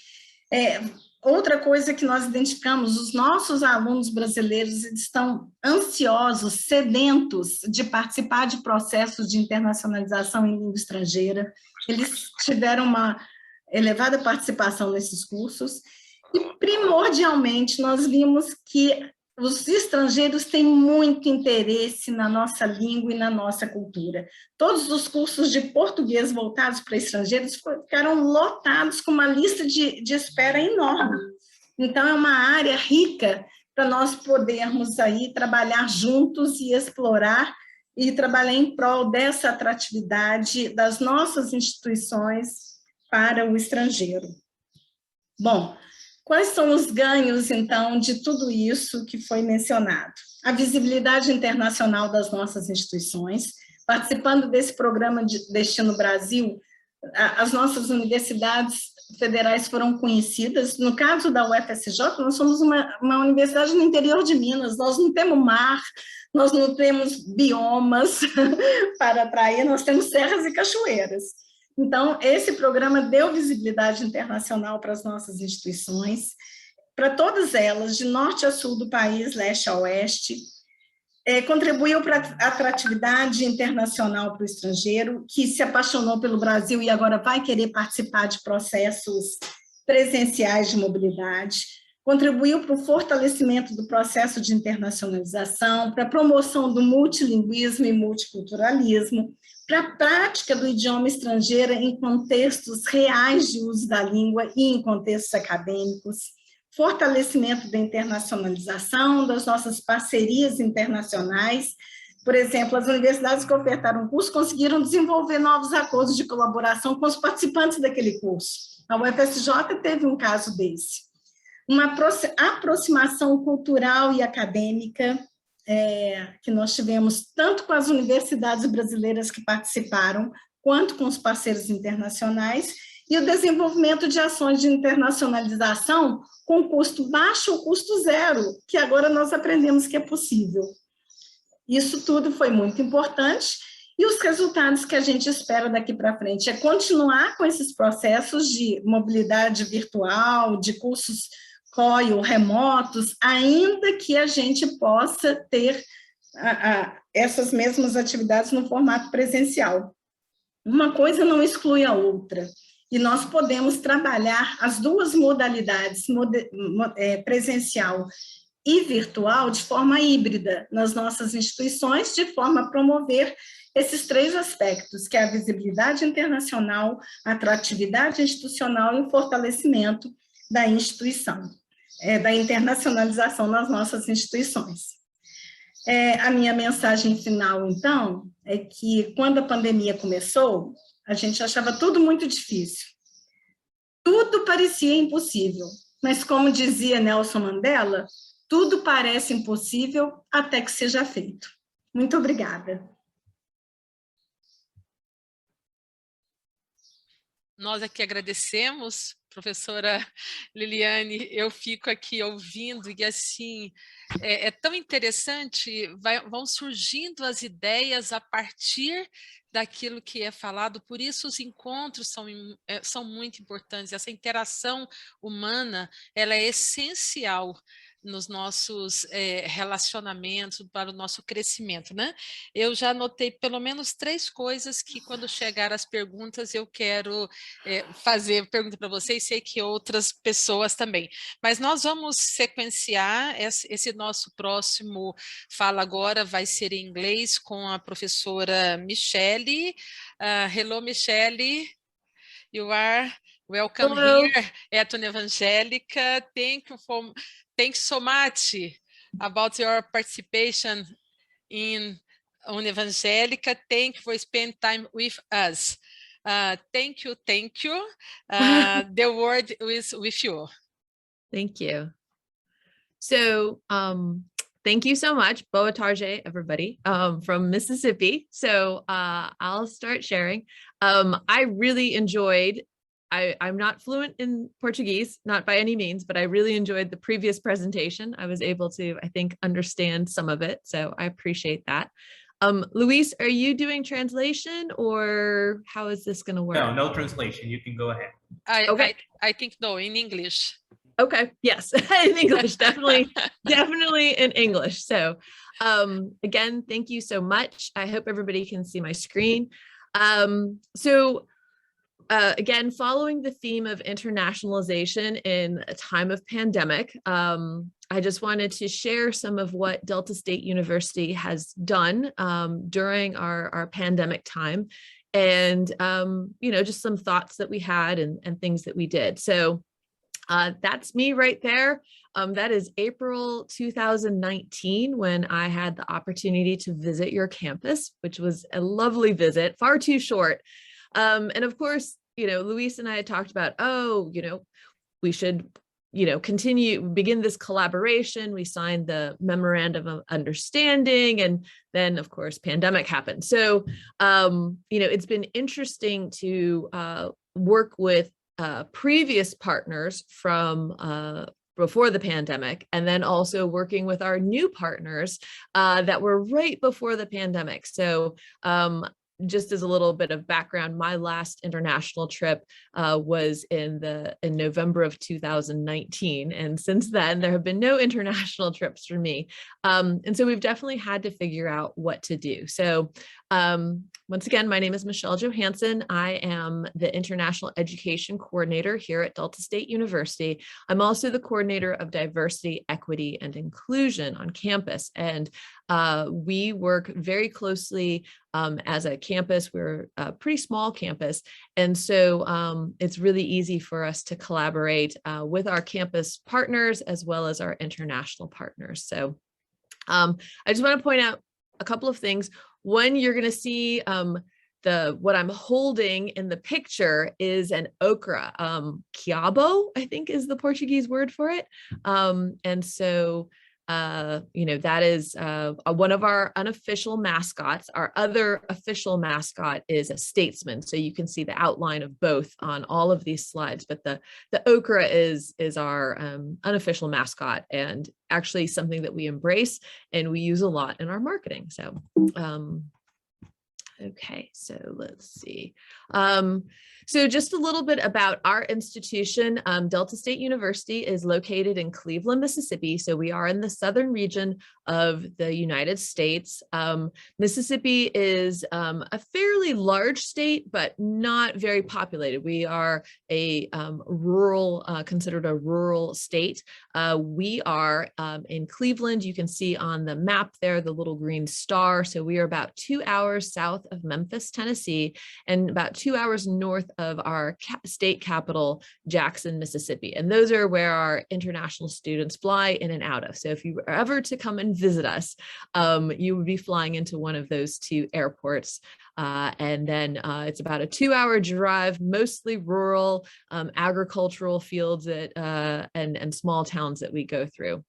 Outra coisa que nós identificamos, os nossos alunos brasileiros estão ansiosos, sedentos de participar de processos de internacionalização em língua estrangeira. Eles tiveram uma elevada participação nesses cursos e, primordialmente, nós vimos que os estrangeiros têm muito interesse na nossa língua e na nossa cultura. Todos os cursos de português voltados para estrangeiros ficaram lotados com uma lista de espera enorme. Então, é uma área rica para nós podermos aí trabalhar juntos e explorar e trabalhar em prol dessa atratividade das nossas instituições para o estrangeiro. Bom, quais são os ganhos, então, de tudo isso que foi mencionado? A visibilidade internacional das nossas instituições. Participando desse programa de Destino Brasil, as nossas universidades federais foram conhecidas. No caso da UFSJ, nós somos uma universidade no interior de Minas, nós não temos mar, nós não temos biomas para atrair, nós temos serras e cachoeiras. Então, esse programa deu visibilidade internacional para as nossas instituições, para todas elas, de norte a sul do país, leste a oeste, contribuiu para a atratividade internacional para o estrangeiro, que se apaixonou pelo Brasil e agora vai querer participar de processos presenciais de mobilidade, contribuiu para o fortalecimento do processo de internacionalização, para a promoção do multilinguismo e multiculturalismo, para a prática do idioma estrangeiro em contextos reais de uso da língua e em contextos acadêmicos, fortalecimento da internacionalização, das nossas parcerias internacionais. Por exemplo, as universidades que ofertaram o curso conseguiram desenvolver novos acordos de colaboração com os participantes daquele curso. A UFSJ teve um caso desse. Uma aproximação cultural e acadêmica, que nós tivemos tanto com as universidades brasileiras que participaram, quanto com os parceiros internacionais, e o desenvolvimento de ações de internacionalização com custo baixo ou custo zero, que agora nós aprendemos que é possível. Isso tudo foi muito importante, e os resultados que a gente espera daqui para frente é continuar com esses processos de mobilidade virtual, de cursos COI ou remotos, ainda que a gente possa ter essas mesmas atividades no formato presencial. Uma coisa não exclui a outra, e nós podemos trabalhar as duas modalidades, presencial e virtual, de forma híbrida nas nossas instituições, de forma a promover Esses três aspectos, que é a visibilidade internacional, a atratividade institucional e o fortalecimento da instituição, da internacionalização nas nossas instituições. A minha mensagem final, então, é que quando a pandemia começou, a gente achava tudo muito difícil. Tudo parecia impossível, mas como dizia Nelson Mandela, tudo parece impossível até que seja feito. Muito obrigada. Nós aqui agradecemos, professora Liliane, eu fico aqui ouvindo e assim, é tão interessante, vão surgindo as ideias a partir daquilo que é falado, por isso os encontros são muito importantes, essa interação humana, ela é essencial nos nossos relacionamentos, para o nosso crescimento, né? Eu já anotei pelo menos 3 coisas que quando chegar as perguntas eu quero fazer pergunta para vocês, sei que outras pessoas também, mas nós vamos sequenciar esse nosso próximo Fala Agora, vai ser em inglês com a professora Michele. Hello, Michele, you are welcome Hello. here at Unevangelica. Thank you so much about your participation in Unevangelica. Thank you for spending time with us. Thank you. The word is with you. Thank you. So, thank you so much, Boa tarde, everybody, from Mississippi. So I'll start sharing. I really enjoyed, I'm not fluent in Portuguese, not by any means, but I really enjoyed the previous presentation. I was able to, I think, understand some of it. So I appreciate that. Luis, are you doing translation or how is this going to work? No translation. You can go ahead. I think no, in English. Okay, yes, in English, definitely in English. So again, thank you so much. I hope everybody can see my screen. Again, following the theme of internationalization in a time of pandemic, I just wanted to share some of what Delta State University has done during our pandemic time, and just some thoughts that we had and things that we did. So that's me right there. That is April 2019 when I had the opportunity to visit your campus, which was a lovely visit, far too short. And of course, Luis and I had talked about, we should, begin this collaboration. We signed the memorandum of understanding, and then of course, pandemic happened. So, it's been interesting to work with previous partners from before the pandemic, and then also working with our new partners that were right before the pandemic. So just as a little bit of background, my last international trip was in November of 2019. And since then, there have been no international trips for me. And so we've definitely had to figure out what to do. So once again, my name is Michelle Johansson. I am the International Education Coordinator here at Delta State University. I'm also the Coordinator of Diversity, Equity, and Inclusion on campus. And we work very closely as a campus. We're a pretty small campus. And so it's really easy for us to collaborate with our campus partners as well as our international partners. So I just want to point out a couple of things. One, you're going to see what I'm holding in the picture is an okra. Quiabo, I think, is the Portuguese word for it. And so that is one of our unofficial mascots. Our other official mascot is a statesman. So you can see the outline of both on all of these slides, but the okra is our unofficial mascot, and actually something that we embrace and we use a lot in our marketing. So Okay, so let's see. So just a little bit about our institution. Delta State University is located in Cleveland, Mississippi. So we are in the southern region of the United States. Mississippi is a fairly large state, but not very populated. We are a rural, considered a rural state. We are in Cleveland. You can see on the map there, the little green star. So we are about 2 hours south of Memphis, Tennessee, and about 2 hours north of our state capital, Jackson, Mississippi. And those are where our international students fly in and out of. So if you were ever to come and visit us, you would be flying into one of those two airports. And then it's about a 2-hour drive, mostly rural, agricultural fields and small towns that we go through.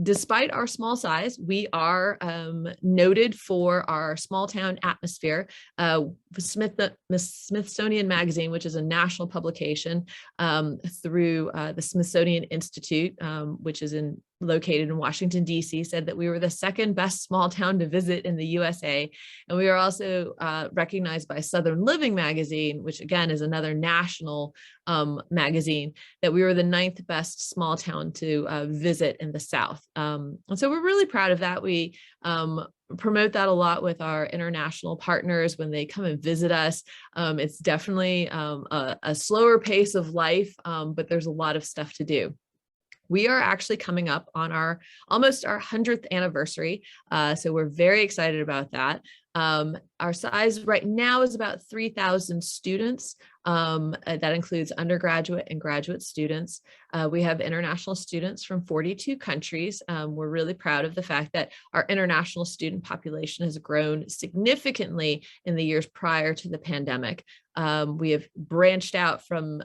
Despite our small size, we are noted for our small town atmosphere. Smithsonian Magazine, which is a national publication through the Smithsonian Institute, which is located in Washington, D.C., said that we were the second best small town to visit in the USA. And we are also recognized by Southern Living Magazine, which again is another national magazine, that we were the 9th best small town to visit in the South. And so we're really proud of that. We promote that a lot with our international partners when they come and visit us. It's definitely a slower pace of life, but there's a lot of stuff to do. We are actually coming up on almost our 100th anniversary. So we're very excited about that. Our size right now is about 3,000 students. That includes undergraduate and graduate students. We have international students from 42 countries. We're really proud of the fact that our international student population has grown significantly in the years prior to the pandemic. We have branched out from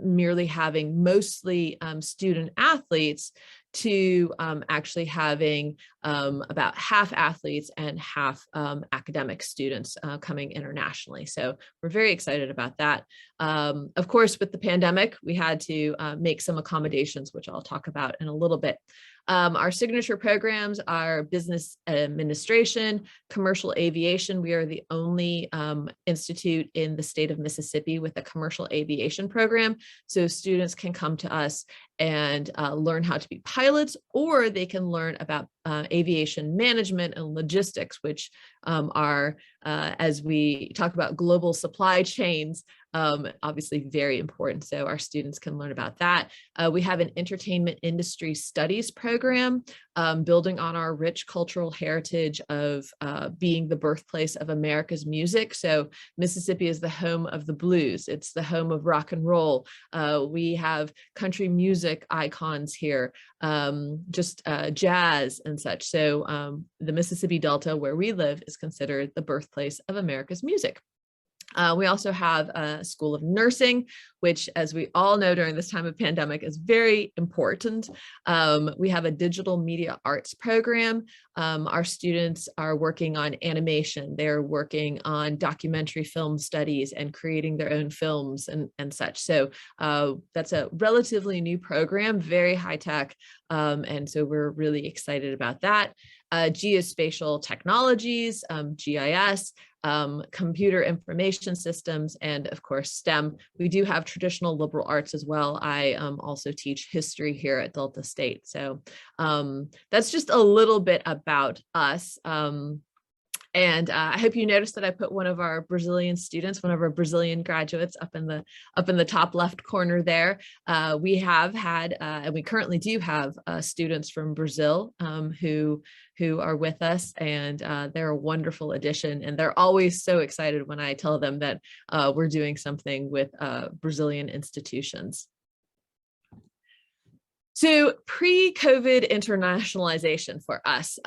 merely having mostly student athletes to actually having about half athletes and half academic students coming internationally. So we're very excited about that. Of course, with the pandemic, we had to make some accommodations, which I'll talk about in a little bit. Our signature programs are business administration, commercial aviation. We are the only institute in the state of Mississippi with a commercial aviation program. So students can come to us and learn how to be pilots, or they can learn about aviation management and logistics, which are, as we talk about global supply chains, obviously very important. So our students can learn about that. We have an entertainment industry studies program, building on our rich cultural heritage of being the birthplace of America's music. So Mississippi is the home of the blues. It's the home of rock and roll. We have country music icons here, just jazz and such. So the Mississippi Delta, where we live, is considered the birthplace of America's music. We also have a School of Nursing, which, as we all know during this time of pandemic, is very important. We have a digital media arts program. Our students are working on animation. They're working on documentary film studies and creating their own films and such. So that's a relatively new program, very high tech. And so we're really excited about that. Geospatial technologies, GIS, computer information systems, and of course STEM. We do have traditional liberal arts as well. I also teach history here at Delta State. So that's just a little bit about us. And I hope you noticed that I put one of our Brazilian students, one of our Brazilian graduates up in the top left corner there. We have had, and we currently do have students from Brazil who are with us, and they're a wonderful addition. And they're always so excited when I tell them that we're doing something with Brazilian institutions. So pre-COVID internationalization for us,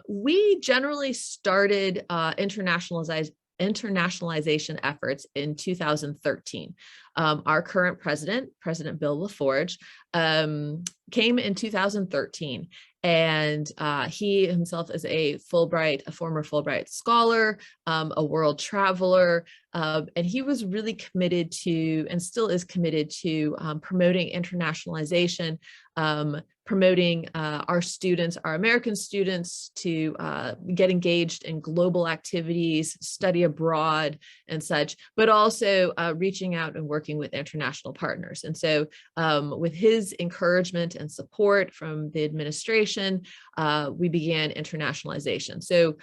we generally started internationalization efforts in 2013. Our current president, President Bill LaForge, came in 2013. And he himself is a former Fulbright scholar, a world traveler, and he was really committed to, and still is committed to, promoting internationalization, promoting our students, our American students, to get engaged in global activities, study abroad and such, but also reaching out and working with international partners. And so with his encouragement and support from the administration, we began internationalization. So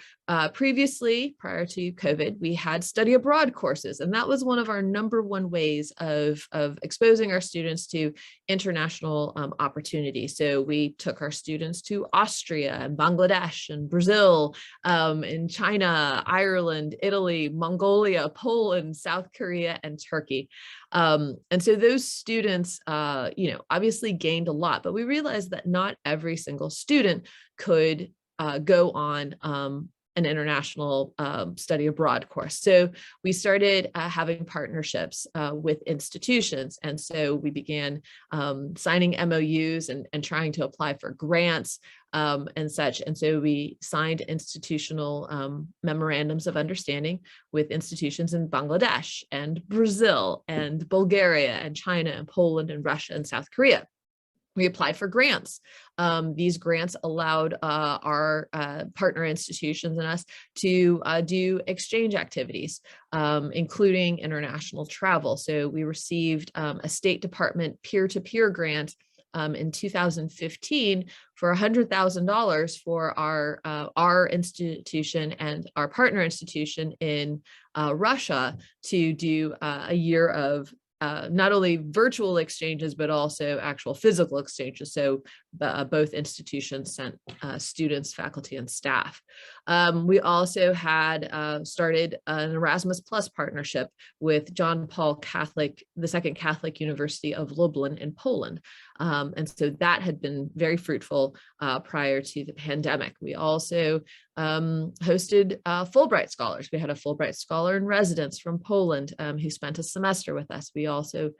previously, prior to COVID, we had study abroad courses, and that was one of our #1 ways of exposing our students to international opportunities. So we took our students to Austria and Bangladesh and Brazil, and China, Ireland, Italy, Mongolia, Poland, South Korea, and Turkey. And so those students, obviously gained a lot, but we realized that not every single student could go on an international study abroad course. So we started having partnerships with institutions. And so we began signing MOUs and trying to apply for grants and such. And so we signed institutional memorandums of understanding with institutions in Bangladesh and Brazil and Bulgaria and China and Poland and Russia and South Korea. We applied for grants. These grants allowed our partner institutions and us to do exchange activities, including international travel. So we received a State Department peer-to-peer grant in 2015 for $100,000 for our institution and our partner institution in Russia to do a year of not only virtual exchanges, but also actual physical exchanges. So both institutions sent students, faculty, and staff. We also had started an Erasmus Plus partnership with John Paul II Catholic University of Lublin in Poland. And so that had been very fruitful prior to the pandemic. We also hosted Fulbright scholars. We had a Fulbright scholar in residence from Poland who spent a semester with us. We also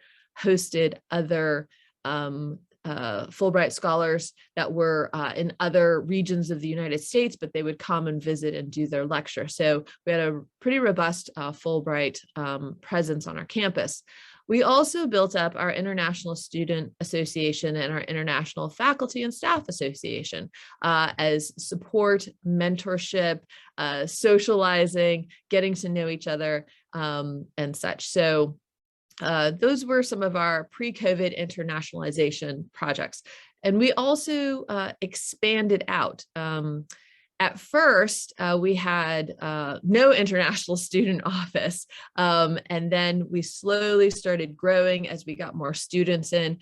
hosted other Fulbright scholars that were in other regions of the United States, but they would come and visit and do their lecture. So we had a pretty robust Fulbright presence on our campus. We also built up our International Student Association and our International Faculty and Staff Association as support, mentorship, socializing, getting to know each other, and such. So those were some of our pre-COVID internationalization projects. And we also expanded out. At first, we had no international student office, and then we slowly started growing as we got more students in.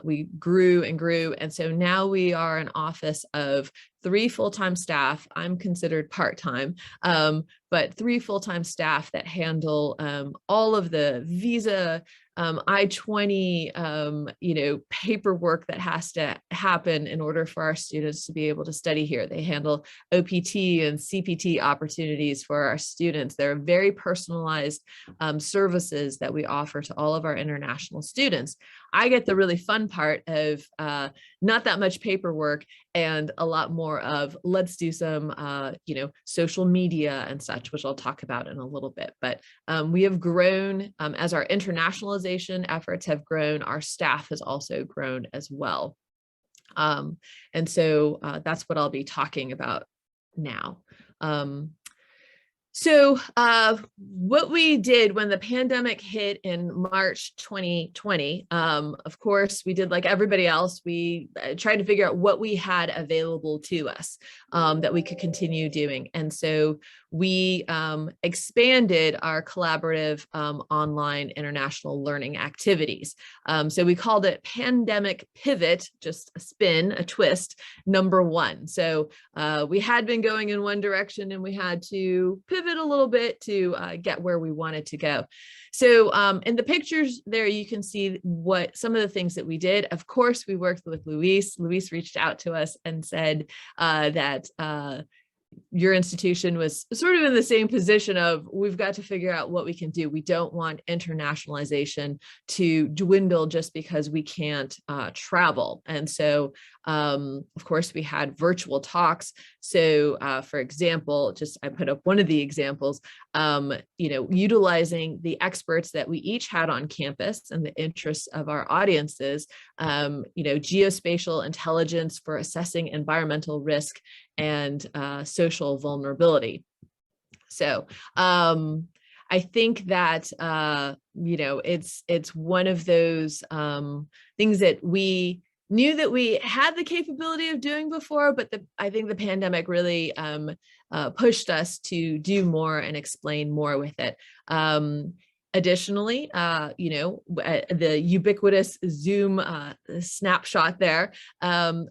We grew and grew, and so now we are an office of 3 full-time staff. I'm considered part-time, but 3 full-time staff that handle all of the visa, I-20, paperwork that has to happen in order for our students to be able to study here. They handle OPT and CPT opportunities for our students. They're very personalized services that we offer to all of our international students. I get the really fun part of not that much paperwork and a lot more of let's do some, social media and such, which I'll talk about in a little bit. But we have grown as our internationalization efforts have grown, our staff has also grown as well. And so that's what I'll be talking about now. So what we did when the pandemic hit in March 2020, of course, we did like everybody else. We tried to figure out what we had available to us that we could continue doing. And so we expanded our collaborative online international learning activities. So we called it Pandemic Pivot, just a spin, a twist, #1. So we had been going in one direction and we had to pivot a little bit to get where we wanted to go. So in the pictures there, you can see what some of the things that we did. Of course, we worked with Luis. Luis reached out to us and said that your institution was sort of in the same position of, we've got to figure out what we can do. We don't want internationalization to dwindle just because we can't travel. And so, of course, we had virtual talks. So, for example, I put up one of the examples, utilizing the experts that we each had on campus and the interests of our audiences, geospatial intelligence for assessing environmental risk and social vulnerability. So I think that, it's one of those things that we knew that we had the capability of doing before, but I think the pandemic really pushed us to do more and explain more with it. Additionally, the ubiquitous Zoom snapshot there,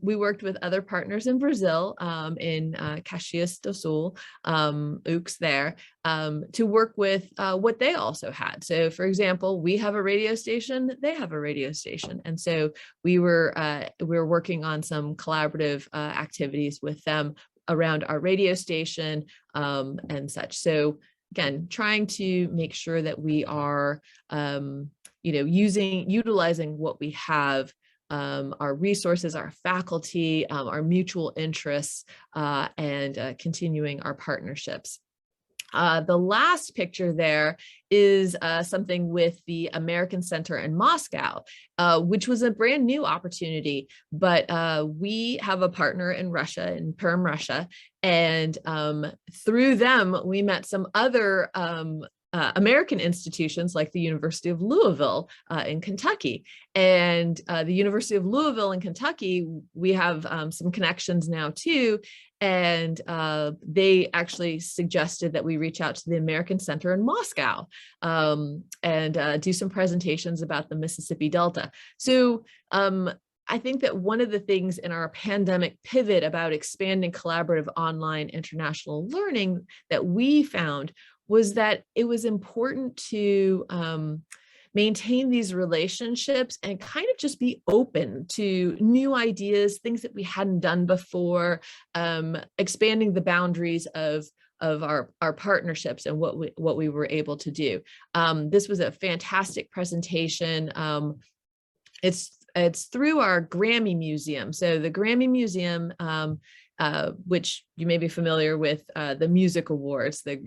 we worked with other partners in Brazil, in Caxias do Sul, UX there, to work with what they also had. So, for example, we have a radio station, they have a radio station. And so we were working on some collaborative activities with them around our radio station and such. So, again, trying to make sure that we are, utilizing what we have, our resources, our faculty, our mutual interests, and continuing our partnerships. The last picture there is something with the American Center in Moscow, which was a brand new opportunity, but we have a partner in Russia, in Perm, Russia, and through them, we met some other American institutions like the University of Louisville in Kentucky. And the University of Louisville in Kentucky, we have some connections now too. And they actually suggested that we reach out to the American Center in Moscow and do some presentations about the Mississippi Delta. So I think that one of the things in our pandemic pivot about expanding collaborative online international learning that we found was that it was important to maintain these relationships and kind of just be open to new ideas, things that we hadn't done before, expanding the boundaries of our partnerships and what we were able to do. This was a fantastic presentation. It's through our Grammy Museum. So the Grammy Museum, which you may be familiar with, the Music Awards, the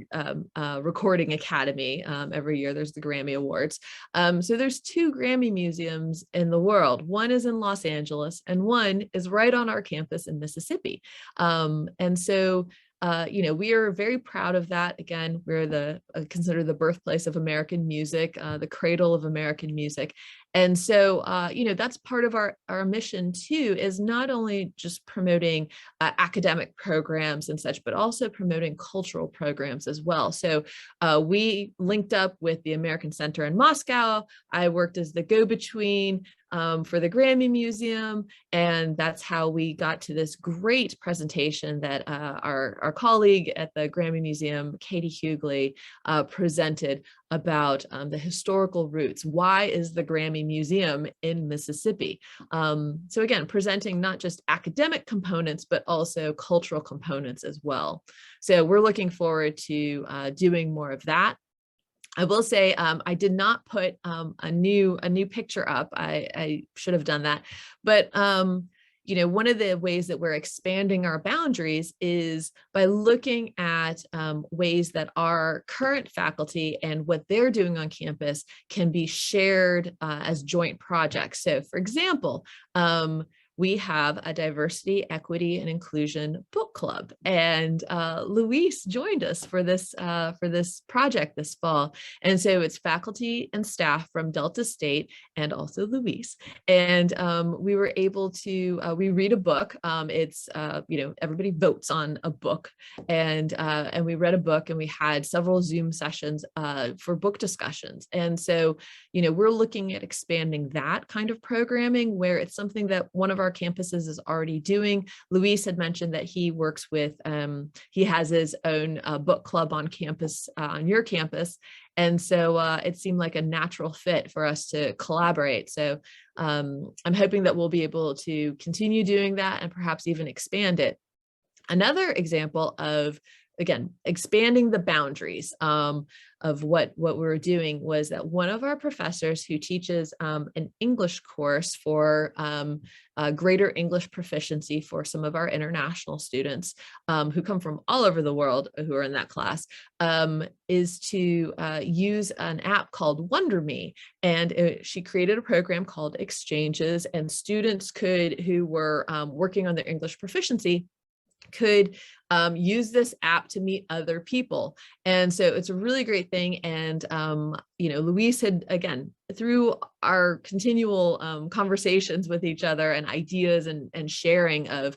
Recording Academy. Every year there's the Grammy Awards. So there's two Grammy Museums in the world. One is in Los Angeles and one is right on our campus in Mississippi. And so we are very proud of that. Again, we're considered the birthplace of American music, the cradle of American music. And so, that's part of our mission too, is not only just promoting academic programs and such, but also promoting cultural programs as well. So we linked up with the American Center in Moscow. I worked as the go-between for the Grammy Museum. And that's how we got to this great presentation that our colleague at the Grammy Museum, Katie Hughley, presented about the historical roots. Why is the Grammy Museum in Mississippi? So again, presenting not just academic components, but also cultural components as well. So we're looking forward to doing more of that. I will say I did not put a new picture up. I should have done that. But one of the ways that we're expanding our boundaries is by looking at ways that our current faculty and what they're doing on campus can be shared as joint projects. So, for example, we have a diversity, equity, and inclusion book club, and Luis joined us for this project this fall. And so it's faculty and staff from Delta State and also Luis. And we were able to we read a book. It's everybody votes on a book, and we read a book, and we had several Zoom sessions for book discussions. And so we're looking at expanding that kind of programming where it's something that one of our campuses is already doing. Luis had mentioned that he works with, he has his own book club on campus, on your campus. And so it seemed like a natural fit for us to collaborate. So I'm hoping that we'll be able to continue doing that and perhaps even expand it. Another example of, again, expanding the boundaries of what we were doing was that one of our professors who teaches an English course for greater English proficiency for some of our international students who come from all over the world who are in that class, is to use an app called WonderMe. And she created a program called Exchanges, and students who were working on their English proficiency could use this app to meet other people. And so it's a really great thing. And, Luis had, again, through our continual conversations with each other and ideas and sharing of,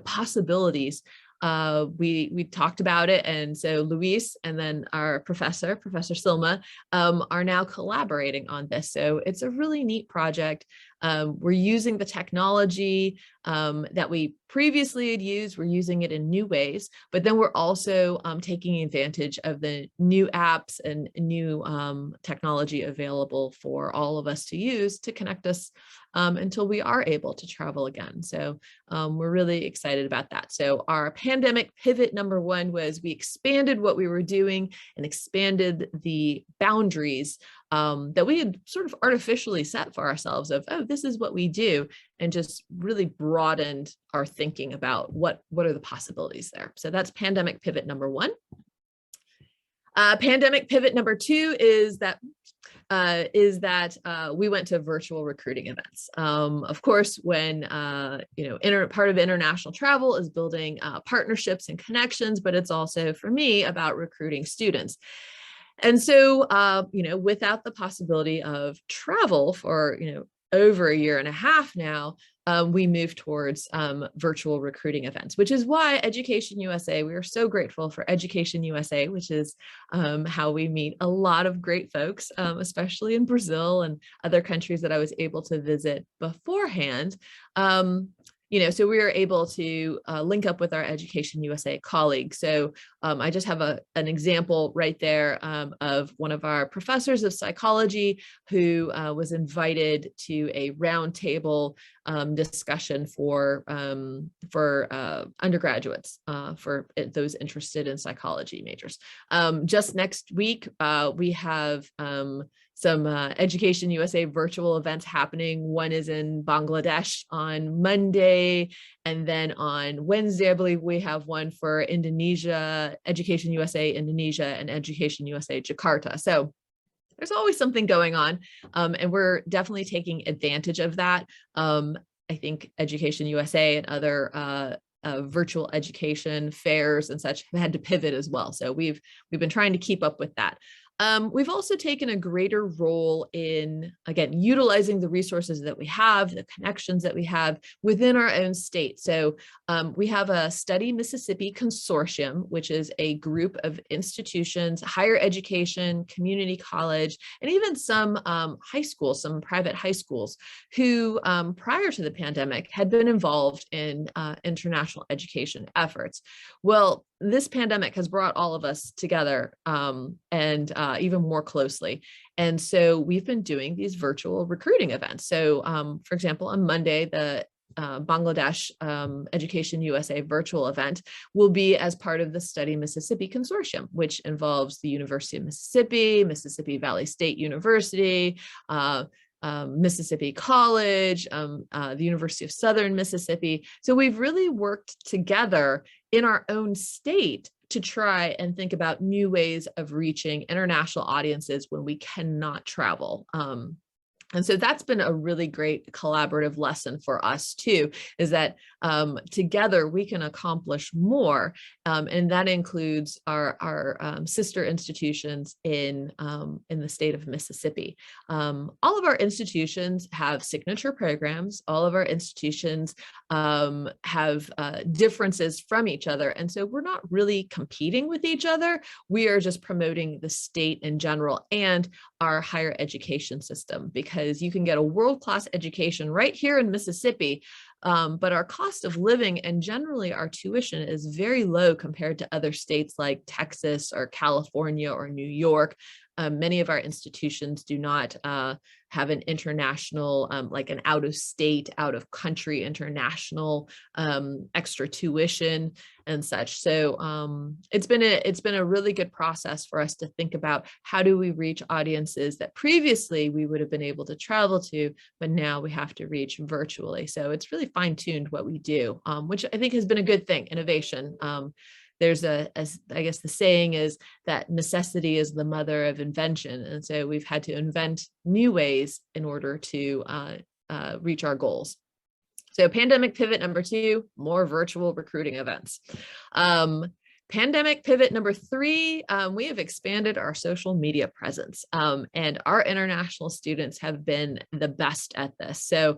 possibilities, we talked about it. And so Luis and then our Professor Silma, are now collaborating on this. So it's a really neat project. We're using the technology that we previously had used. We're using it in new ways, but then we're also taking advantage of the new apps and new technology available for all of us to use to connect us until we are able to travel again. So we're really excited about that. So our pandemic pivot number one was we expanded what we were doing and expanded the boundaries that we had sort of artificially set for ourselves of, oh, this is what we do, and just really broadened our thinking about what are the possibilities there. So that's pandemic pivot number one. Pandemic pivot number two is that we went to virtual recruiting events. Of course, when part of international travel is building partnerships and connections, but it's also for me about recruiting students. And so, without the possibility of travel for, over a year and a half now, we moved towards virtual recruiting events, which is why Education USA, we are so grateful for Education USA, which is how we meet a lot of great folks, especially in Brazil and other countries that I was able to visit beforehand. So we were able to link up with our Education USA colleagues. So I just have an example right there of one of our professors of psychology who was invited to a roundtable discussion for undergraduates, for those interested in psychology majors. Just next week, we have some Education USA virtual events happening. One is in Bangladesh on Monday, and then on Wednesday, I believe we have one for Indonesia, Education USA Indonesia, and Education USA Jakarta. So there's always something going on, and we're definitely taking advantage of that. I think Education USA and other virtual education fairs and such have had to pivot as well. So we've been trying to keep up with that. We've also taken a greater role in, again, utilizing the resources that we have, the connections that we have within our own state. So we have a Study Mississippi Consortium, which is a group of institutions, higher education, community college, and even some high schools, some private high schools, who prior to the pandemic had been involved in international education efforts. Well, this pandemic has brought all of us together and even more closely. And so we've been doing these virtual recruiting events. So for example, on Monday, the Bangladesh Education USA virtual event will be as part of the Study Mississippi Consortium, which involves the University of Mississippi, Mississippi Valley State University, Mississippi College, the University of Southern Mississippi. So we've really worked together in our own state to try and think about new ways of reaching international audiences when we cannot travel. And so that's been a really great collaborative lesson for us too, is that together we can accomplish more. And that includes our sister institutions in the state of Mississippi. All of our institutions have signature programs. All of our institutions have differences from each other. And so we're not really competing with each other. We are just promoting the state in general and our higher education system, because you can get a world-class education right here in Mississippi, but our cost of living and generally our tuition is very low compared to other states like Texas or California or New York. Many of our institutions do not have an international, like an out of state, out of country, international extra tuition and such. So it's been a really good process for us to think about how do we reach audiences that previously we would have been able to travel to, but now we have to reach virtually. So it's really fine-tuned what we do, which I think has been a good thing, innovation. There's I guess the saying is that necessity is the mother of invention. And so we've had to invent new ways in order to reach our goals. So pandemic pivot number 2, more virtual recruiting events. Pandemic pivot number 3, we have expanded our social media presence, and our international students have been the best at this. So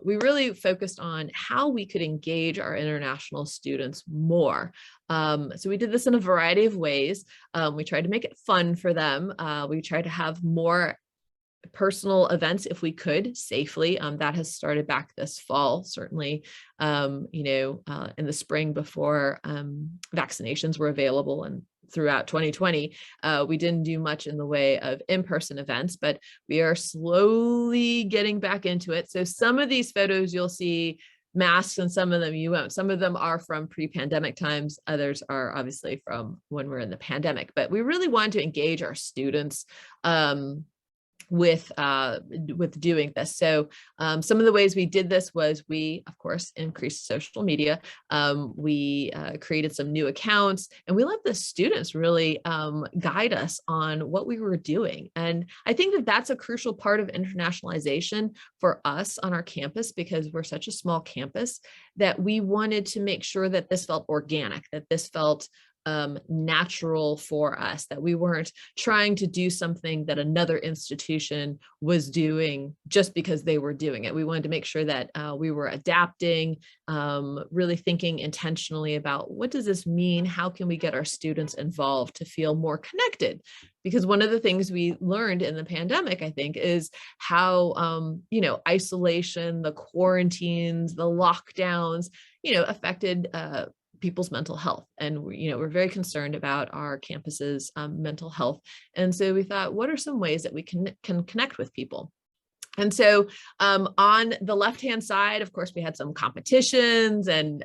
we really focused on how we could engage our international students more. So we did this in a variety of ways. We tried to make it fun for them. We tried to have more personal events if we could safely. That has started back this fall, certainly, in the spring before vaccinations were available, and throughout 2020, we didn't do much in the way of in-person events, but we are slowly getting back into it. So some of these photos you'll see masks and some of them you won't. Some of them are from pre-pandemic times. Others are obviously from when we're in the pandemic, but we really wanted to engage our students with doing this. So some of the ways we did this was we, of course, increased social media. We created some new accounts, and we let the students really guide us on what we were doing. And I think that that's a crucial part of internationalization for us on our campus, because we're such a small campus that we wanted to make sure that this felt organic, that this felt natural for us, that we weren't trying to do something that another institution was doing just because they were doing it. We wanted to make sure that we were adapting, really thinking intentionally about what does this mean? How can we get our students involved to feel more connected? Because one of the things we learned in the pandemic, I think, is how, isolation, the quarantines, the lockdowns, affected people's mental health. And we're very concerned about our campus's mental health. And so we thought, what are some ways that we can connect with people? And so on the left-hand side, of course, we had some competitions and,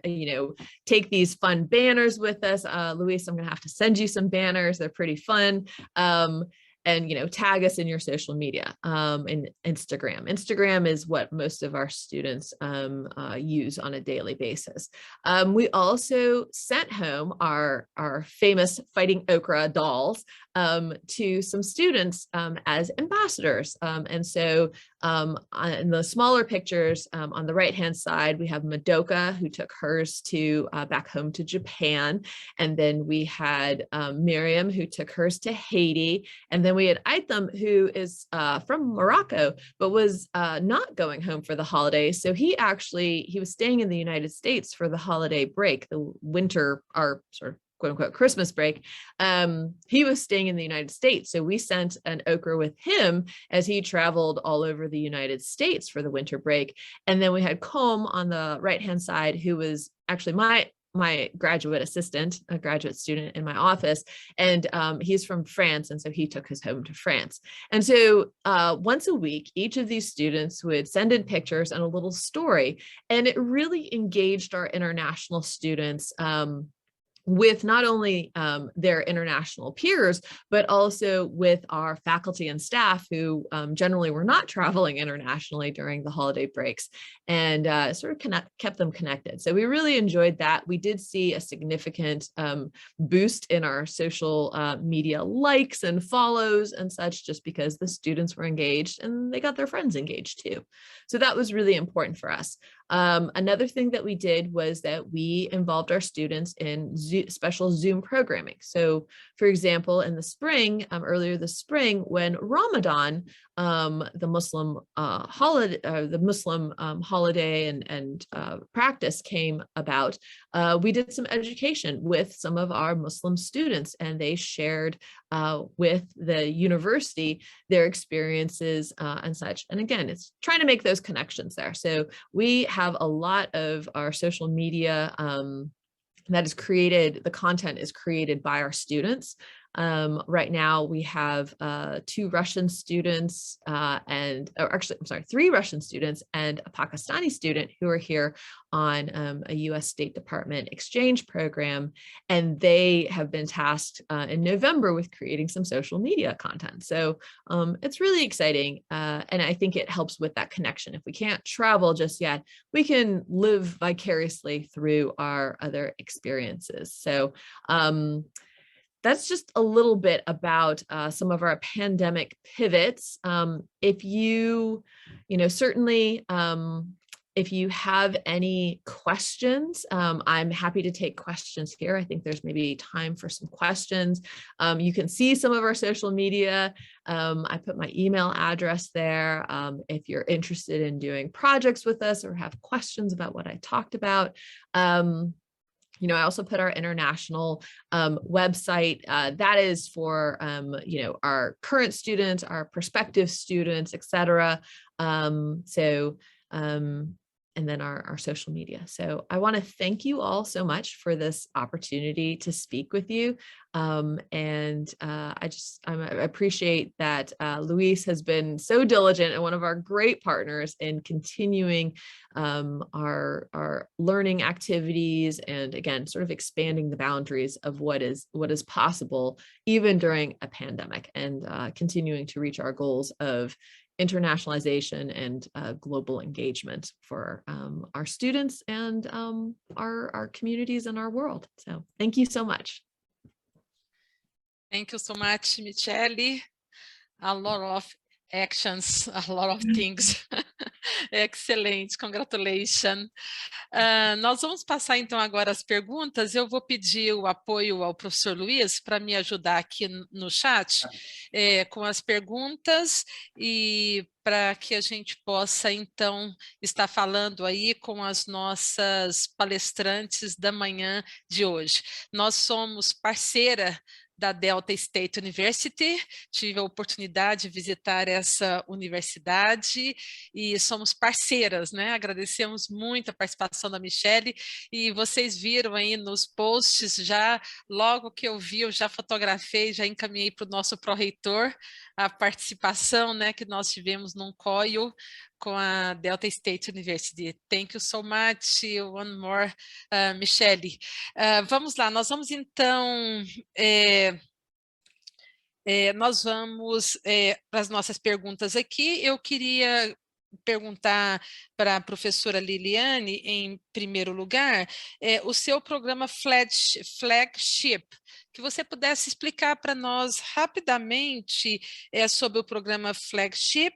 take these fun banners with us. Luis, I'm going to have to send you some banners. They're pretty fun. And, tag us in your social media, and Instagram. Instagram is what most of our students use on a daily basis. We also sent home our famous Fighting Okra dolls to some students as ambassadors. And so in the smaller pictures on the right-hand side, we have Madoka, who took hers to back home to Japan. And then we had Miriam, who took hers to Haiti. And then we had Aitam, who is from Morocco, but was not going home for the holidays. So he was staying in the United States for the holiday break, the winter, our sort of quote unquote Christmas break. He was staying in the United States. So we sent an okra with him as he traveled all over the United States for the winter break. And then we had Combe on the right-hand side, who was actually my graduate assistant, a graduate student in my office. And he's from France. And so he took his home to France. And so once a week, each of these students would send in pictures and a little story. And it really engaged our international students with not only their international peers, but also with our faculty and staff who generally were not traveling internationally during the holiday breaks, and sort of kept them connected. So we really enjoyed that. We did see a significant boost in our social media likes and follows and such, just because the students were engaged and they got their friends engaged too. So that was really important for us. Another thing that we did was that we involved our students in special Zoom programming. So for example, in the spring, earlier this spring, when Ramadan, the Muslim holiday and practice came about, we did some education with some of our Muslim students, and they shared with the university their experiences and such. And again, it's trying to make those connections there. So we have a lot of our social media that is created, the content is created by our students. Right now we have 2 Russian students three Russian students and a Pakistani student who are here on a US State Department exchange program, and they have been tasked in November with creating some social media content. So it's really exciting, and I think it helps with that connection. If we can't travel just yet, we can live vicariously through our other experiences. So that's just a little bit about some of our pandemic pivots. If you certainly, if you have any questions, I'm happy to take questions here. I think there's maybe time for some questions. You can see some of our social media. I put my email address there. If you're interested in doing projects with us or have questions about what I talked about. I also put our international website. That is for, our current students, our prospective students, et cetera. And then our social media. So I want to thank you all so much for this opportunity to speak with you. I appreciate that Luis has been so diligent and one of our great partners in continuing our learning activities, and again, sort of expanding the boundaries of what is possible even during a pandemic, and continuing to reach our goals of internationalization and global engagement for our students and our communities and our world. So thank you so much. Thank you so much, Michele. A lot of actions, a lot of things. Excelente, congratulations. Nós vamos passar então agora as perguntas. Eu vou pedir o apoio ao professor Luis para me ajudar aqui no chat com as perguntas, e para que a gente possa então estar falando aí com as nossas palestrantes da manhã de hoje. Nós somos parceira da Delta State University, tive a oportunidade de visitar essa universidade e somos parceiras, né? Agradecemos muito a participação da Michele, e vocês viram aí nos posts, já logo que eu vi, eu já fotografei, já encaminhei para o nosso pró-reitor a participação, né, que nós tivemos num COIO com a Delta State University. Thank you so much. One more, Michele. Vamos lá, nós vamos então... nós vamos para as nossas perguntas aqui. Eu queria perguntar para a professora Liliane, em primeiro lugar, o seu programa Flagship, que você pudesse explicar para nós rapidamente sobre o programa Flagship,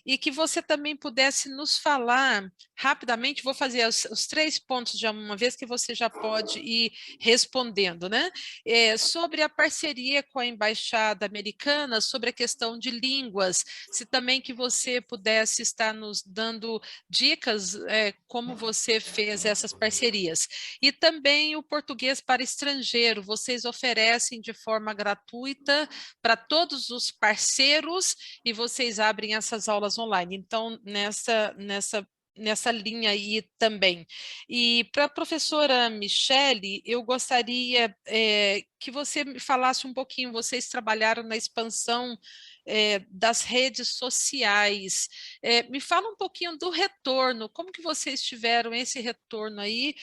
e que você também pudesse nos falar rapidamente, vou fazer os 3 pontos de uma vez, que você já pode ir respondendo, né? Sobre a parceria com a Embaixada Americana, sobre a questão de línguas, se também que você pudesse estar nos dando dicas como você fez essas parcerias. E também o português para estrangeiro, vocês oferecem de forma gratuita para todos os parceiros, e vocês abrem essas aulas online. Então, nessa linha aí também. E para a professora Michele, eu gostaria que você me falasse um pouquinho, vocês trabalharam na expansão das redes sociais. Me fala um pouquinho do retorno, como que vocês tiveram esse retorno aí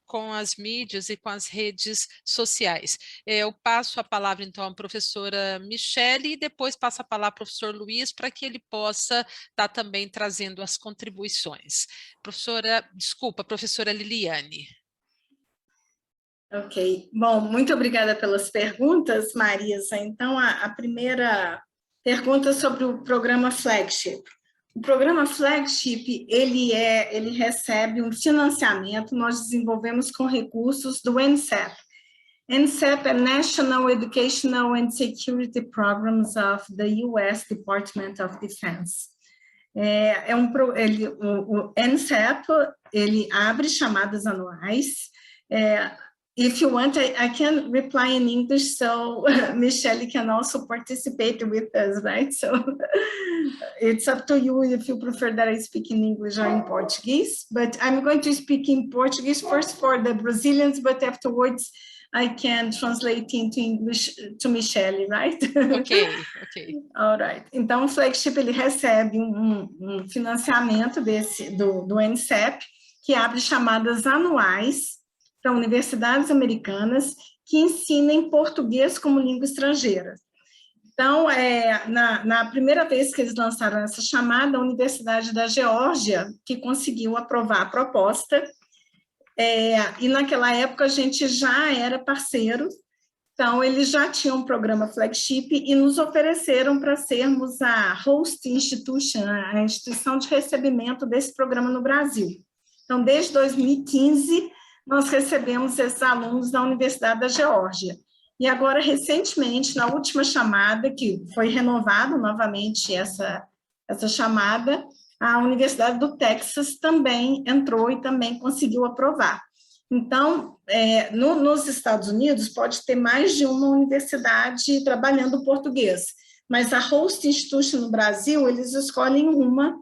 com as mídias e com as redes sociais. Eu passo a palavra então à professora Michele, e depois passo a palavra ao professor Luis, para que ele possa estar também trazendo as contribuições. Professora Liliane. Ok, bom, muito obrigada pelas perguntas, Marisa. Então, a primeira pergunta sobre o programa Flagship. O programa Flagship, ele recebe um financiamento, nós desenvolvemos com recursos do NCEP. NCEP é National Educational and Security Programs of the US Department of Defense. O NCEP, ele abre chamadas anuais. If you want, I can reply in English, so Michele can also participate with us, right? So it's up to you if you prefer that I speak in English or in Portuguese, but I'm going to speak in Portuguese first for the Brazilians, but afterwards I can translate into English to Michelle, right? Ok. All right. Então, o Flagship ele recebe um financiamento do NCEP, que abre chamadas anuais para universidades americanas que ensinem português como língua estrangeira. Então, na primeira vez que eles lançaram essa chamada, a Universidade da Geórgia, que conseguiu aprovar a proposta, e naquela época a gente já era parceiro, então eles já tinham um programa Flagship e nos ofereceram para sermos a host institution, a instituição de recebimento desse programa no Brasil. Então, desde 2015, nós recebemos esses alunos da Universidade da Geórgia. E agora, recentemente, na última chamada, que foi renovada novamente essa chamada, a Universidade do Texas também entrou e também conseguiu aprovar. Então, nos Estados Unidos, pode ter mais de uma universidade trabalhando português, mas a host institution no Brasil, eles escolhem uma,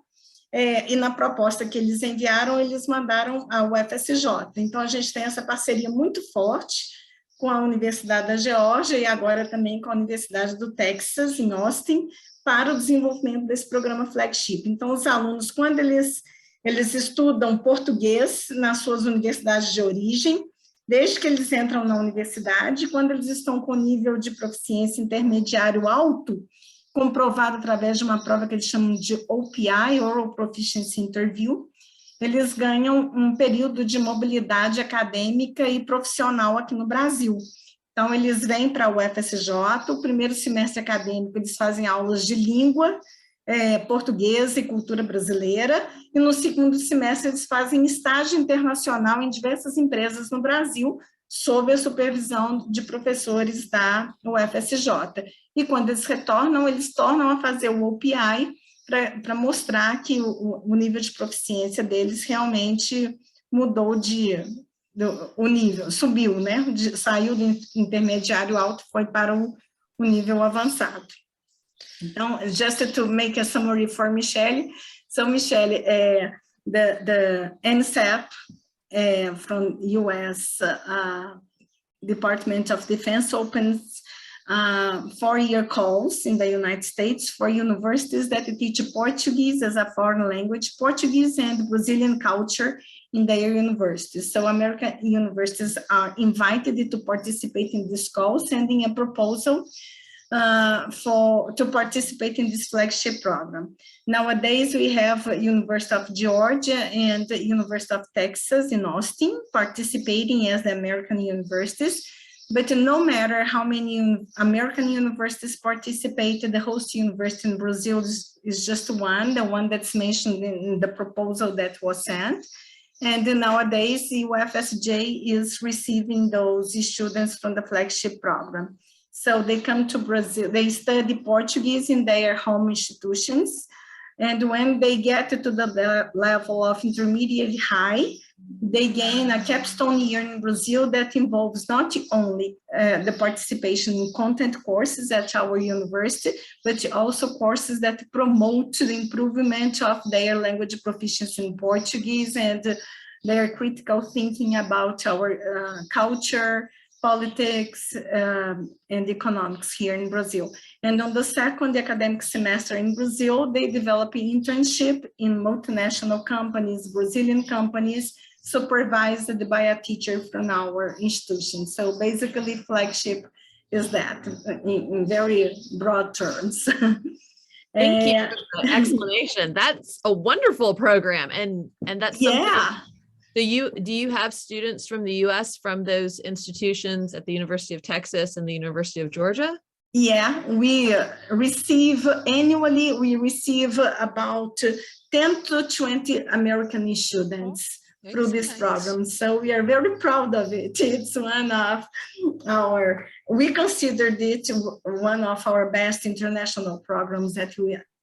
e na proposta que eles enviaram, eles mandaram a UFSJ. Então, a gente tem essa parceria muito forte com a Universidade da Geórgia e agora também com a Universidade do Texas, em Austin, para o desenvolvimento desse programa Flagship. Então, os alunos, quando eles estudam português nas suas universidades de origem, desde que eles entram na universidade, quando eles estão com nível de proficiência intermediário alto, comprovado através de uma prova que eles chamam de OPI, Oral Proficiency Interview, eles ganham um período de mobilidade acadêmica e profissional aqui no Brasil. Então, eles vêm para a UFSJ, o primeiro semestre acadêmico eles fazem aulas de língua, portuguesa e cultura brasileira, e no segundo semestre eles fazem estágio internacional em diversas empresas no Brasil, sob a supervisão de professores da UFSJ. E quando eles retornam, eles tornam a fazer o OPI para mostrar que o nível de proficiência deles realmente mudou o nível, subiu, né? Saiu do intermediário alto, foi para o nível avançado. Então, just to make a summary for Michelle, so Michelle, the NCEP from US Department of Defense opens 4-year calls in the United States for universities that teach Portuguese as a foreign language, Portuguese and Brazilian culture in their universities. So American universities are invited to participate in this call, sending a proposal to participate in this flagship program. Nowadays, we have University of Georgia and the University of Texas in Austin participating as the American universities. But no matter how many American universities participate, the host university in Brazil is just one, the one that's mentioned in the proposal that was sent. And nowadays, the UFSJ is receiving those students from the flagship program. So they come to Brazil, they study Portuguese in their home institutions. And when they get to the level of intermediate high, they gain a capstone year in Brazil that involves not only the participation in content courses at our university, but also courses that promote the improvement of their language proficiency in Portuguese and their critical thinking about our culture, politics, and economics here in Brazil. And on the second academic semester in Brazil, they develop an internship in multinational companies, Brazilian companies, supervised by a teacher from our institution. So basically, flagship is that in very broad terms. Thank you for the explanation. That's a wonderful program, and that's something. Yeah. Do you have students from the U.S. from those institutions at the University of Texas and the University of Georgia? Yeah, we receive annually. We receive about 10 to 20 American students through this program. So we are very proud of it. It's one of we considered it one of our best international programs at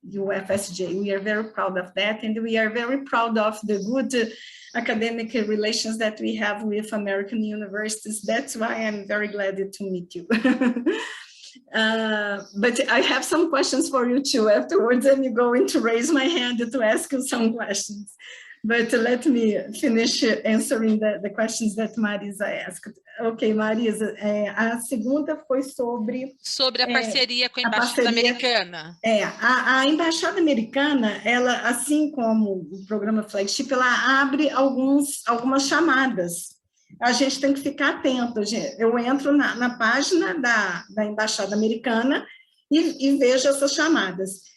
UFSJ. We are very proud of that, and we are very proud of the good academic relations that we have with American universities. That's why I'm very glad to meet you. But I have some questions for you too afterwards. I'm going to raise my hand to ask you some questions. but let me finish answering the questions that Marisa asked. Ok, Marisa, a segunda foi sobre a parceria com a Embaixada parceria, Americana. A Embaixada Americana, ela, assim como o programa Flagship, ela abre algumas chamadas. A gente tem que ficar atento. Eu entro na página da Embaixada Americana e vejo essas chamadas.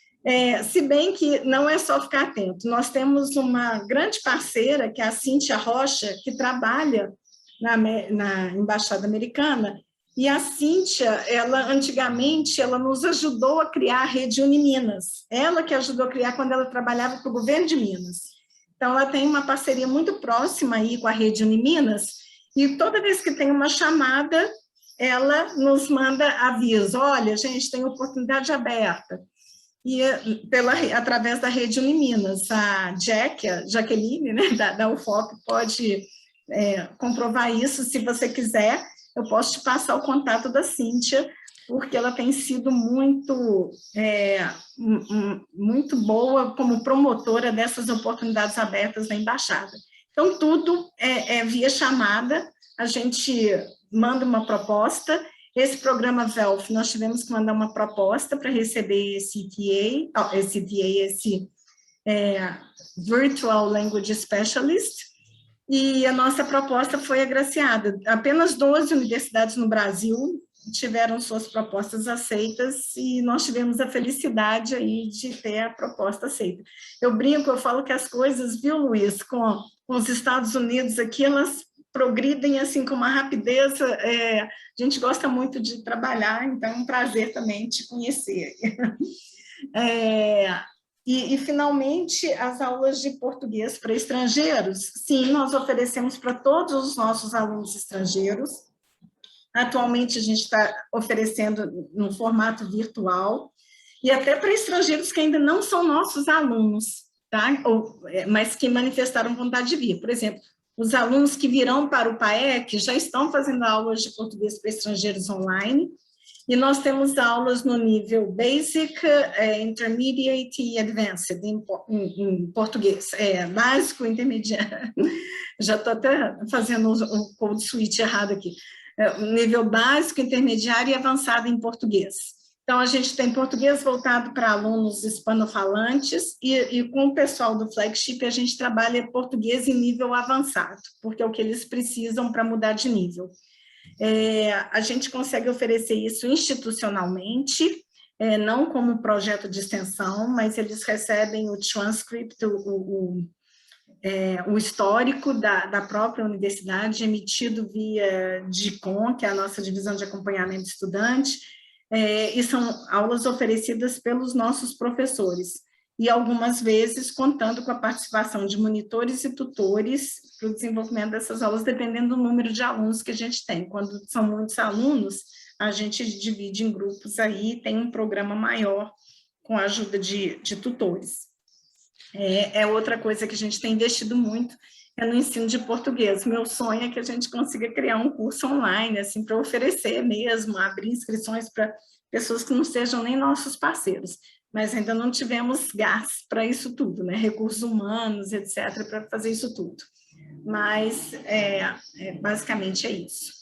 Se bem que não é só ficar atento, nós temos uma grande parceira, que é a Cíntia Rocha, que trabalha na Embaixada Americana, e a Cíntia, antigamente, ela nos ajudou a criar a Rede Uniminas, ela que ajudou a criar quando ela trabalhava para o governo de Minas. Então, ela tem uma parceria muito próxima aí com a Rede Uniminas, e toda vez que tem uma chamada, ela nos manda aviso, olha, gente, tem oportunidade aberta. E através da Rede Uniminas, a Jaqueline, né, da UFOP, pode comprovar isso, se você quiser, eu posso te passar o contato da Cíntia, porque ela tem sido muito boa como promotora dessas oportunidades abertas na Embaixada. Então, tudo é via chamada, a gente manda uma proposta. Esse programa VELF, nós tivemos que mandar uma proposta para receber esse Virtual Language Specialist, e a nossa proposta foi agraciada. Apenas 12 universidades no Brasil tiveram suas propostas aceitas, e nós tivemos a felicidade aí de ter a proposta aceita. Eu brinco, eu falo que as coisas, viu, Luiz, com os Estados Unidos aqui, elas progridem assim com uma rapidez, a gente gosta muito de trabalhar, então é um prazer também te conhecer. E, finalmente, as aulas de português para estrangeiros, sim, nós oferecemos para todos os nossos alunos estrangeiros. Atualmente, a gente está oferecendo no formato virtual, e até para estrangeiros que ainda não são nossos alunos, tá? Mas que manifestaram vontade de vir. Por exemplo, os alunos que virão para o PAEC já estão fazendo aulas de português para estrangeiros online, e nós temos aulas no nível Basic, Intermediate e Advanced, em português, básico, intermediário. Já estou até fazendo um code switch errado aqui. Nível básico, intermediário e avançado em português. Então, a gente tem português voltado para alunos hispanofalantes, e com o pessoal do Flagship, a gente trabalha português em nível avançado, porque é o que eles precisam para mudar de nível. A gente consegue oferecer isso institucionalmente, não como projeto de extensão, mas eles recebem o transcript, o histórico da própria universidade, emitido via DICOM, que é a nossa divisão de acompanhamento de estudante, e são aulas oferecidas pelos nossos professores, e algumas vezes contando com a participação de monitores e tutores para o desenvolvimento dessas aulas, dependendo do número de alunos que a gente tem. Quando são muitos alunos, a gente divide em grupos aí, tem um programa maior com a ajuda de tutores. Outra coisa que a gente tem investido muito no ensino de português. Meu sonho é que a gente consiga criar um curso online, assim, para oferecer mesmo, abrir inscrições para pessoas que não sejam nem nossos parceiros, mas ainda não tivemos gás para isso tudo, né? Recursos humanos, etc., para fazer isso tudo. Mas, basicamente, é isso.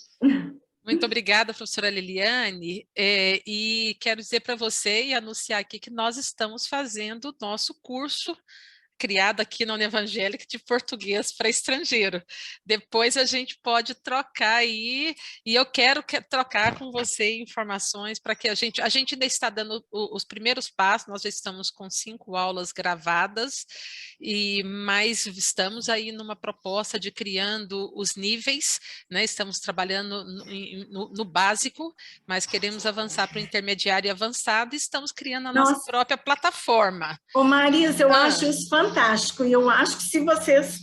Muito obrigada, professora Liliane, e quero dizer para você e anunciar aqui que nós estamos fazendo o nosso curso criado aqui na Unevangélica de português para estrangeiro. Depois a gente pode trocar aí, e eu quero trocar com você informações para que a gente ainda está dando os primeiros passos, nós já estamos com 5 aulas gravadas, mas estamos aí numa proposta de criando os níveis, né? Estamos trabalhando no básico, mas queremos avançar para o intermediário e avançado, e estamos criando a nossa própria plataforma. Ô Marisa, eu acho isso fantástico, e eu acho que se vocês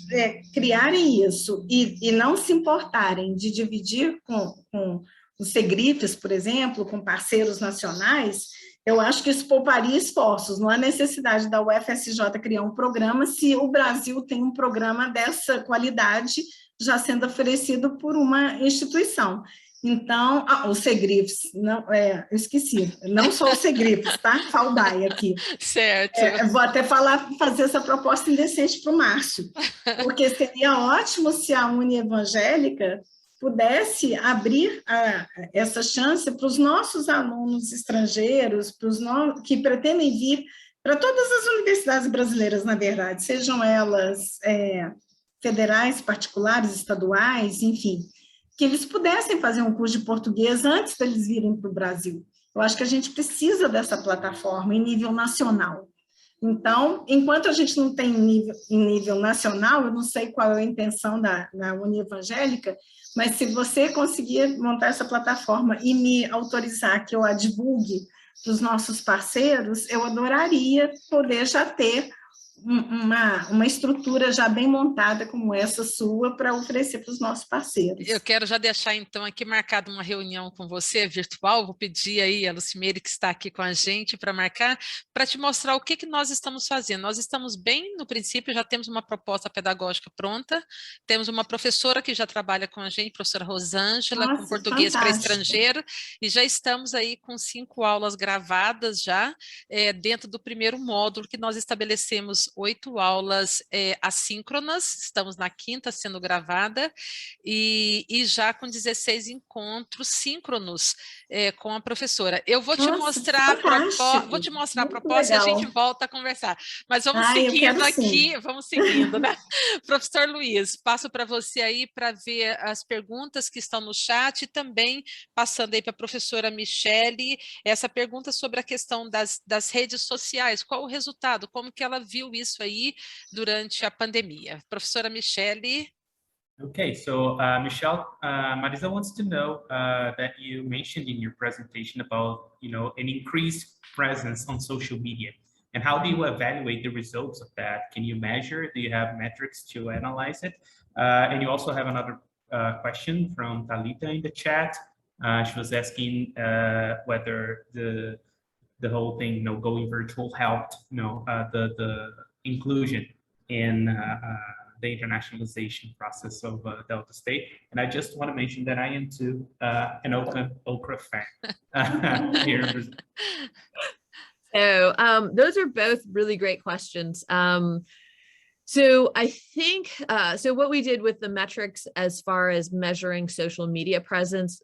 criarem isso e não se importarem de dividir com os CEGRIFs, por exemplo, com parceiros nacionais, eu acho que isso pouparia esforços. Não há necessidade da UFSJ criar um programa se o Brasil tem um programa dessa qualidade já sendo oferecido por uma instituição. Então, os Segrifes, não, eu esqueci, não sou os Segrifes, tá? Faldai aqui. Certo. Vou até fazer essa proposta indecente para o Márcio, porque seria ótimo se a Uni Evangélica pudesse abrir essa chance para os nossos alunos estrangeiros, para os que pretendem vir para todas as universidades brasileiras, na verdade, sejam elas federais, particulares, estaduais, enfim, que eles pudessem fazer um curso de português antes deles virem para o Brasil. Eu acho que a gente precisa dessa plataforma em nível nacional. Então, enquanto a gente não tem em nível nacional, eu não sei qual é a intenção da Uni Evangélica, mas se você conseguir montar essa plataforma e me autorizar que eu a divulgue para os nossos parceiros, eu adoraria poder já ter uma estrutura já bem montada como essa sua para oferecer para os nossos parceiros. Eu quero já deixar, então, aqui marcado uma reunião com você, virtual, vou pedir aí a Lucimeire, que está aqui com a gente, para marcar, para te mostrar o que nós estamos fazendo. Nós estamos bem no princípio, já temos uma proposta pedagógica pronta, temos uma professora que já trabalha com a gente, professora Rosângela, com português para estrangeiro, e já estamos aí com 5 aulas gravadas já, dentro do primeiro módulo que nós estabelecemos 8 aulas assíncronas, estamos na 5ª sendo gravada, e já com 16 encontros síncronos com a professora. Eu vou te mostrar a proposta e a gente volta a conversar. Mas vamos seguindo aqui, vamos seguindo, né? Professor Luiz, passo para você aí para ver as perguntas que estão no chat e também passando aí para a professora Michele, essa pergunta sobre a questão das redes sociais, qual o resultado, como que ela viu isso aí durante a pandemia. Professora Michele. Okay, so Michelle, Marisa wants to know that you mentioned in your presentation about, an increased presence on social media. And how do you evaluate the results of that? Can you measure? Do you have metrics to analyze it? And you also have another question from Talita in the chat. She was asking whether the whole thing, going virtual helped, the inclusion in the internationalization process of Delta State. And I just want to mention that I am too an Okra fan here in Brazil. So those are both really great questions. So I think, so what we did with the metrics as far as measuring social media presence,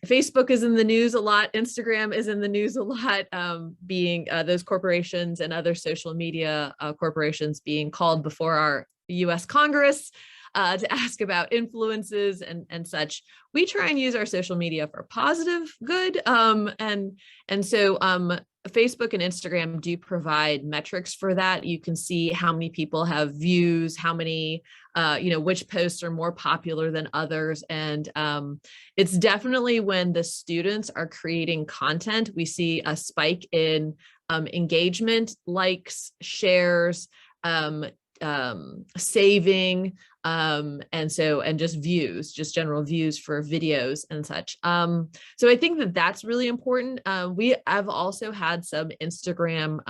Facebook is in the news a lot, Instagram is in the news a lot, being those corporations and other social media corporations being called before our US Congress to ask about influences and such. We try and use our social media for positive good. And so Facebook and Instagram do provide metrics for that. You can see how many people have views, how many, which posts are more popular than others. And it's definitely when the students are creating content, we see a spike in engagement, likes, shares, saving, and just views, just general views for videos and such. So I think that that's really important. I've also had some Instagram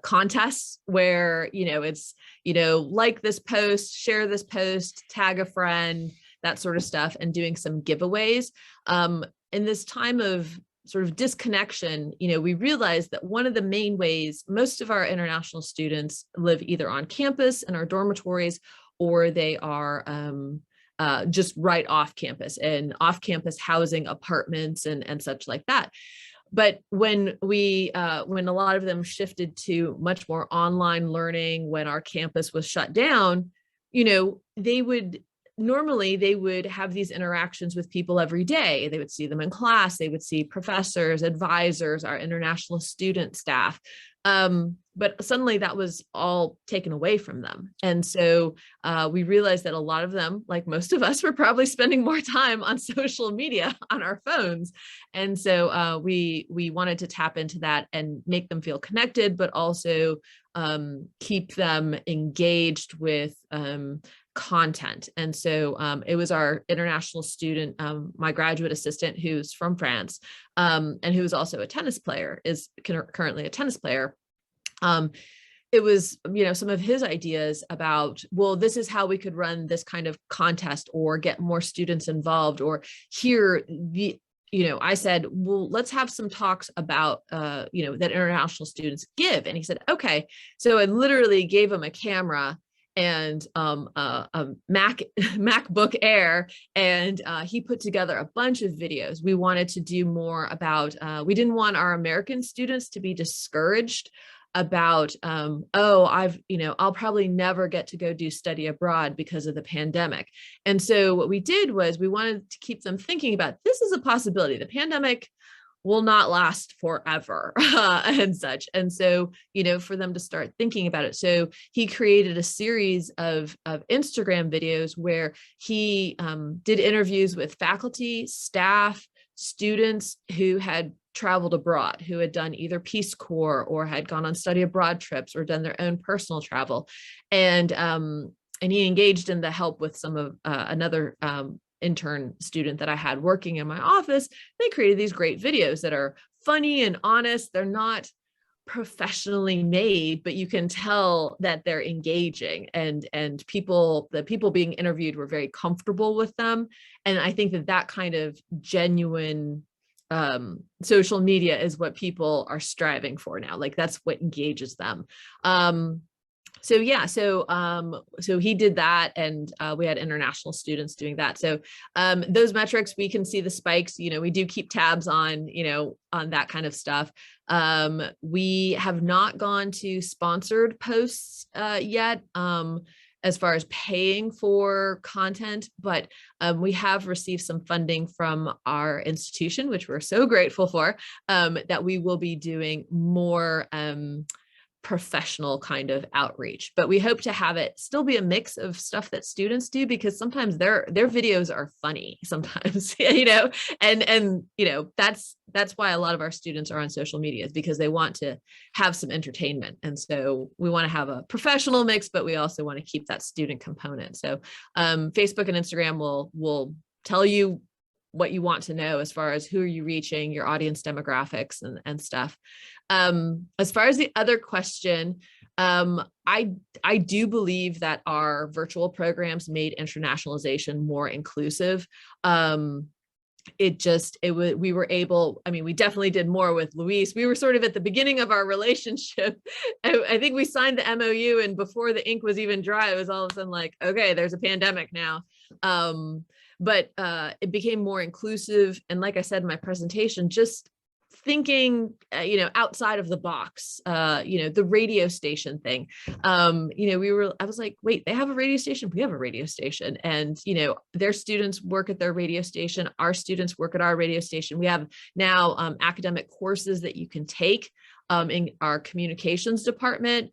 contests where, it's, like this post, share this post, tag a friend, that sort of stuff, and doing some giveaways. In this time of sort of disconnection, we realized that one of the main ways most of our international students live either on campus in our dormitories, or they are just right off campus and off-campus housing, apartments and such like that. But when a lot of them shifted to much more online learning, when our campus was shut down, normally they would have these interactions with people every day. They would see them in class, they would see professors, advisors, our international student staff. But suddenly that was all taken away from them. And so we realized that a lot of them, like most of us, were probably spending more time on social media on our phones. And so we wanted to tap into that and make them feel connected, but also keep them engaged with content. And so it was our international student, my graduate assistant, who's from France, and who is also a tennis player, is currently a tennis player. it was, some of his ideas about, well, this is how we could run this kind of contest or get more students involved, or here, I said, well, let's have some talks about, that international students give. And he said, okay. So I literally gave him a camera and a MacBook Air, and he put together a bunch of videos. We wanted to do more about, we didn't want our American students to be discouraged about, I'll probably never get to go do study abroad because of the pandemic. And so what we did was we wanted to keep them thinking about, this is a possibility. The pandemic will not last forever and such. And so, for them to start thinking about it. So he created a series of Instagram videos where he did interviews with faculty, staff, students who had traveled abroad, who had done either Peace Corps or had gone on study abroad trips or done their own personal travel. And he engaged in the help with some of another intern student that I had working in my office. They created these great videos that are funny and honest. They're not professionally made, but you can tell that they're engaging, and the people being interviewed were very comfortable with them. And I think that kind of genuine social media is what people are striving for now. Like, that's what engages them. So he did that, and we had international students doing that. So those metrics, we can see the spikes. We do keep tabs on that kind of stuff. We have not gone to sponsored posts yet, as far as paying for content, but we have received some funding from our institution, which we're so grateful for, that we will be doing more professional kind of outreach. But we hope to have it still be a mix of stuff that students do, because sometimes their videos are funny sometimes, and that's why a lot of our students are on social media, is because they want to have some entertainment. And so we want to have a professional mix, but we also want to keep that student component. So Facebook and Instagram will tell you what you want to know as far as who are you reaching, your audience demographics and stuff. As far as the other question, I do believe that our virtual programs made internationalization more inclusive. We were able, we definitely did more with Luis. We were sort of at the beginning of our relationship. I think we signed the MOU, and before the ink was even dry, it was all of a sudden like, okay, there's a pandemic now. But it became more inclusive. And like I said in my presentation, just thinking, outside of the box, the radio station thing. I was like, wait, they have a radio station. We have a radio station, and, their students work at their radio station. Our students work at our radio station. We have now academic courses that you can take in our communications department,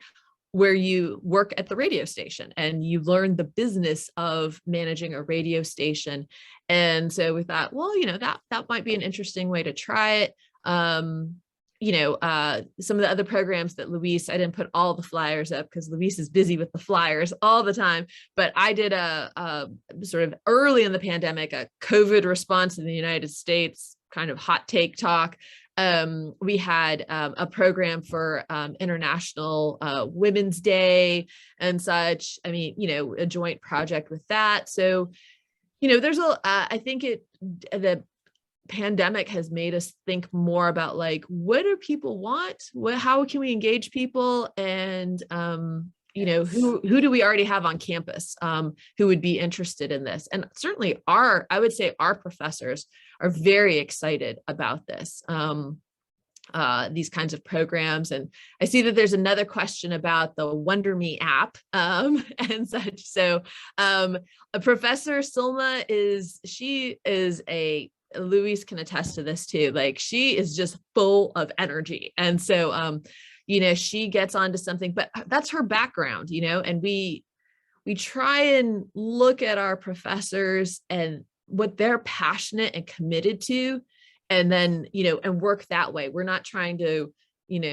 where you work at the radio station and you learn the business of managing a radio station. And so we thought, well, that might be an interesting way to try it. Some of the other programs that Luis, I didn't put all the flyers up because Luis is busy with the flyers all the time, but I did a sort of early in the pandemic, a COVID response in the United States kind of hot take talk. We had a program for International Women's Day and such. A joint project with that. So, there's I think the pandemic has made us think more about, like, what do people want? How can we engage people? And, who do we already have on campus who would be interested in this? And certainly I would say our professors are very excited about this. These kinds of programs. And I see that there's another question about the WonderMe app and such. So Professor Silma Luis can attest to this too. Like, she is just full of energy. And so, she gets onto something, but that's her background, and we try and look at our professors and what they're passionate and committed to, and then, and work that way. We're not trying to,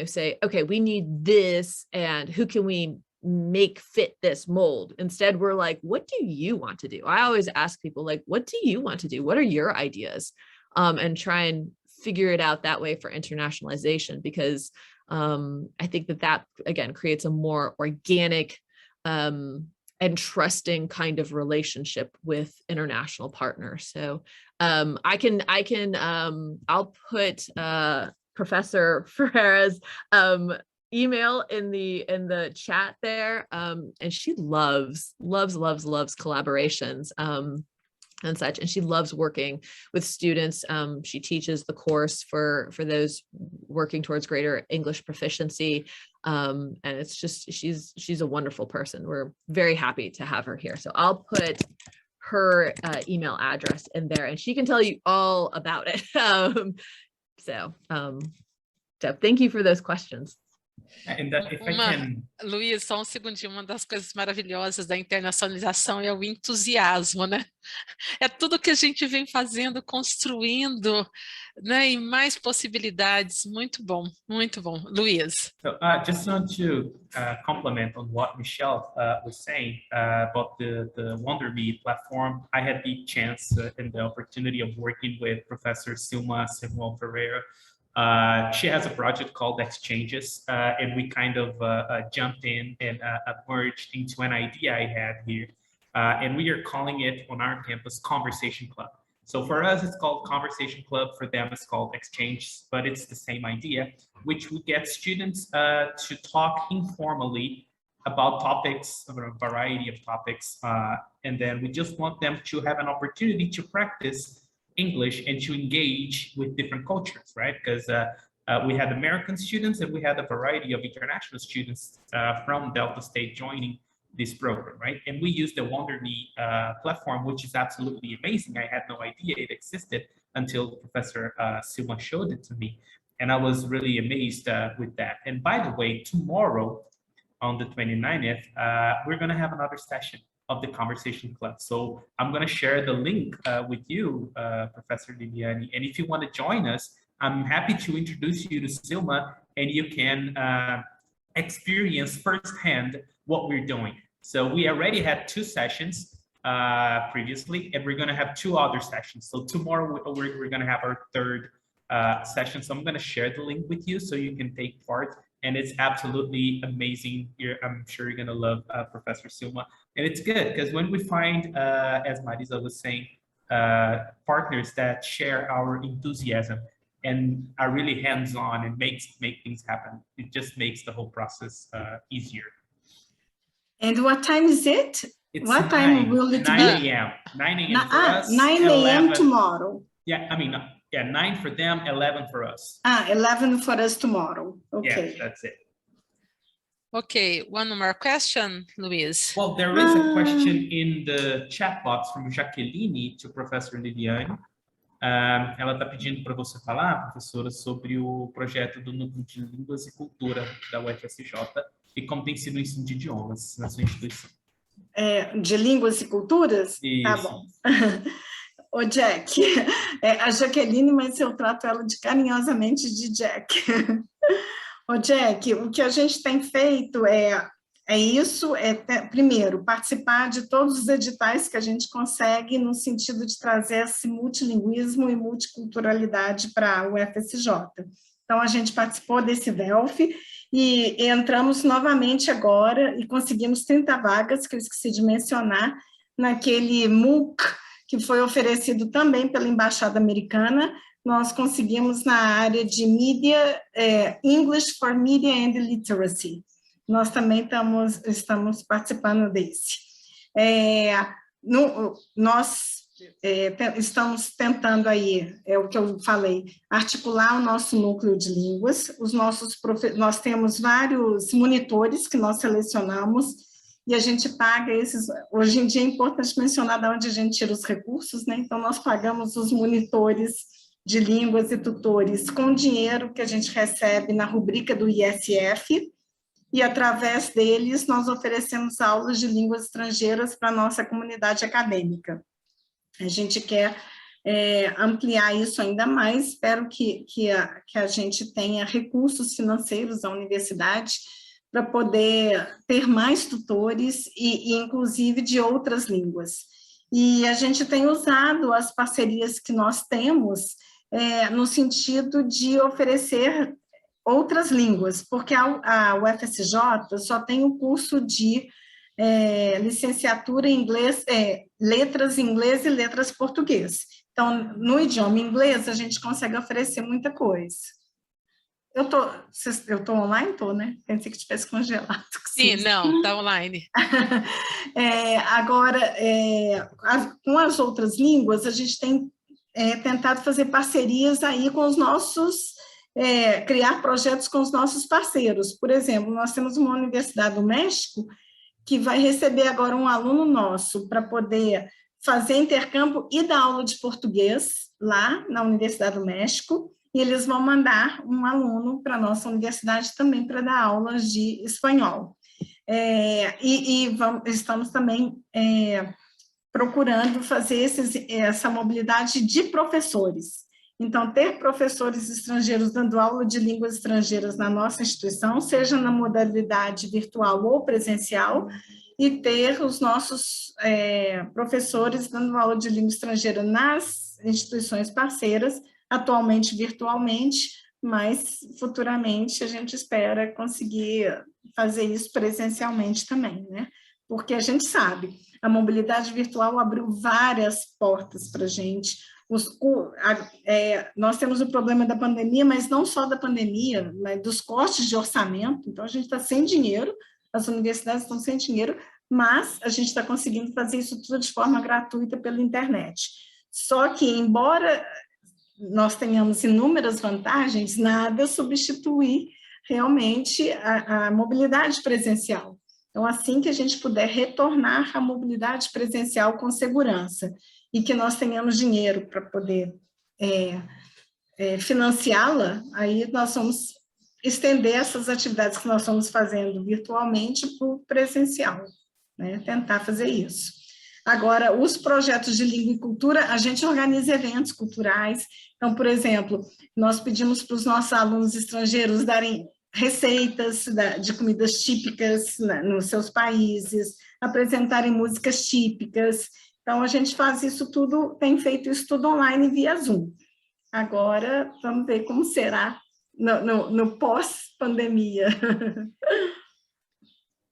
say, okay, we need this, and who can we make fit this mold? Instead, we're like, what do you want to do? I always ask people, like, what do you want to do? What are your ideas? And try and figure it out that way for internationalization, because I think that again creates a more organic and trusting kind of relationship with international partners. So I'll put Professor Ferreira's email in the chat there, and she loves collaborations and such, and she loves working with students. She teaches the course for those working towards greater English proficiency, and it's just she's a wonderful person. We're very happy to have her here. So I'll put her email address in there, and she can tell you all about it. So thank you for those questions. Luiz, só um segundinho, uma das coisas maravilhosas da internacionalização é o entusiasmo, né? É tudo que a gente vem fazendo, construindo, né? E mais possibilidades. Muito bom, muito bom. Luiz. So, just want to compliment on what Michelle was saying about the WonderMe platform. I had the chance and the opportunity of working with Professor Silma Samuel Ferreira. She has a project called Exchanges, and we kind of jumped in and merged into an idea I had here. And we are calling it on our campus Conversation Club. So for us, it's called Conversation Club. For them, it's called Exchanges, but it's the same idea, which we get students to talk informally about topics, a variety of topics. And then we just want them to have an opportunity to practice English and to engage with different cultures, right? Because we had American students and we had a variety of international students from Delta State joining this program, right? And we use the WonderMe platform, which is absolutely amazing. I had no idea it existed until Professor Silma showed it to me. And I was really amazed with that. And by the way, tomorrow on the 29th, we're gonna have another session of the Conversation Club. So I'm going to share the link with you, Professor Liliane. And if you want to join us, I'm happy to introduce you to Silma, and you can experience firsthand what we're doing. So we already had 2 sessions previously, and we're going to have 2 other sessions. So tomorrow we're going to have our 3rd session. So I'm going to share the link with you so you can take part. And it's absolutely amazing. I'm sure you're gonna love Professor Silma. And it's good because when we find, as Marisa was saying, partners that share our enthusiasm and are really hands-on and make things happen, it just makes the whole process easier. And what time is it? It's what time will it be? 9 a.m. 9 a.m. for us. 9 a.m. tomorrow. Yeah, I mean, yeah, 9 for them, 11 for us. 11 for us tomorrow. Okay. Yeah, that's it. Okay, one more question, Luiz. Well, there is a question in the chat box from Jaqueline to Professor Liliane. Ela está pedindo para você falar, professora, sobre o projeto do Núcleo de Línguas e Cultura da UFSJ e como tem sido o ensino de idiomas na sua instituição. De línguas e culturas? Isso. Tá bom. Ô, Jack, a Jaqueline, mas eu trato ela carinhosamente de Jack. Ô, Jack, o que a gente tem feito primeiro, participar de todos os editais que a gente consegue no sentido de trazer esse multilinguismo e multiculturalidade para a UFSJ. Então, a gente participou desse VELF e entramos novamente agora e conseguimos 30 vagas, que eu esqueci de mencionar, naquele MOOC, que foi oferecido também pela Embaixada Americana. Nós conseguimos na área de Media, English for Media and Literacy. Nós também estamos participando desse. Nós estamos tentando aí, é o que eu falei, articular o nosso núcleo de línguas. Nós temos vários monitores que nós selecionamos, e a gente paga esses, hoje em dia é importante mencionar de onde a gente tira os recursos, né? Então nós pagamos os monitores de línguas e tutores com dinheiro que a gente recebe na rubrica do ISF, e através deles nós oferecemos aulas de línguas estrangeiras para a nossa comunidade acadêmica. A gente quer ampliar isso ainda mais, espero que a gente tenha recursos financeiros da universidade para poder ter mais tutores e inclusive de outras línguas. E a gente tem usado as parcerias que nós temos no sentido de oferecer outras línguas, porque a UFSJ só tem o curso de licenciatura em inglês, letras em inglês e letras português. Então, no idioma inglês, a gente consegue oferecer muita coisa. Eu tô online? Tô, né? Pensei que tivesse congelado. Sim, não, está online. Agora, com as outras línguas, a gente tem tentado fazer parcerias aí com os nossos, criar projetos com os nossos parceiros. Por exemplo, nós temos uma Universidade do México que vai receber agora um aluno nosso para poder fazer intercâmbio e dar aula de português lá na Universidade do México, e eles vão mandar um aluno para a nossa universidade também para dar aulas de espanhol. Estamos também procurando fazer essa mobilidade de professores. Então, ter professores estrangeiros dando aula de línguas estrangeiras na nossa instituição, seja na modalidade virtual ou presencial, e ter os nossos professores dando aula de língua estrangeira nas instituições parceiras, atualmente virtualmente, mas futuramente a gente espera conseguir fazer isso presencialmente também, né? Porque a gente sabe, a mobilidade virtual abriu várias portas para a gente. Nós temos o problema da pandemia, mas não só da pandemia, mas dos cortes de orçamento. Então, a gente está sem dinheiro, as universidades estão sem dinheiro, mas a gente está conseguindo fazer isso tudo de forma gratuita pela internet. Só que, embora nós tenhamos inúmeras vantagens, nada substitui realmente a mobilidade presencial. Então, assim que a gente puder retornar à mobilidade presencial com segurança e que nós tenhamos dinheiro para poder financiá-la, aí nós vamos estender essas atividades que nós estamos fazendo virtualmente para o presencial, né? Tentar fazer isso. Agora, os projetos de língua e cultura, a gente organiza eventos culturais. Então, por exemplo, nós pedimos para os nossos alunos estrangeiros darem receitas de comidas típicas nos seus países, apresentarem músicas típicas. Então, a gente faz isso tudo, tem feito isso tudo online via Zoom. Agora, vamos ver como será no pós-pandemia.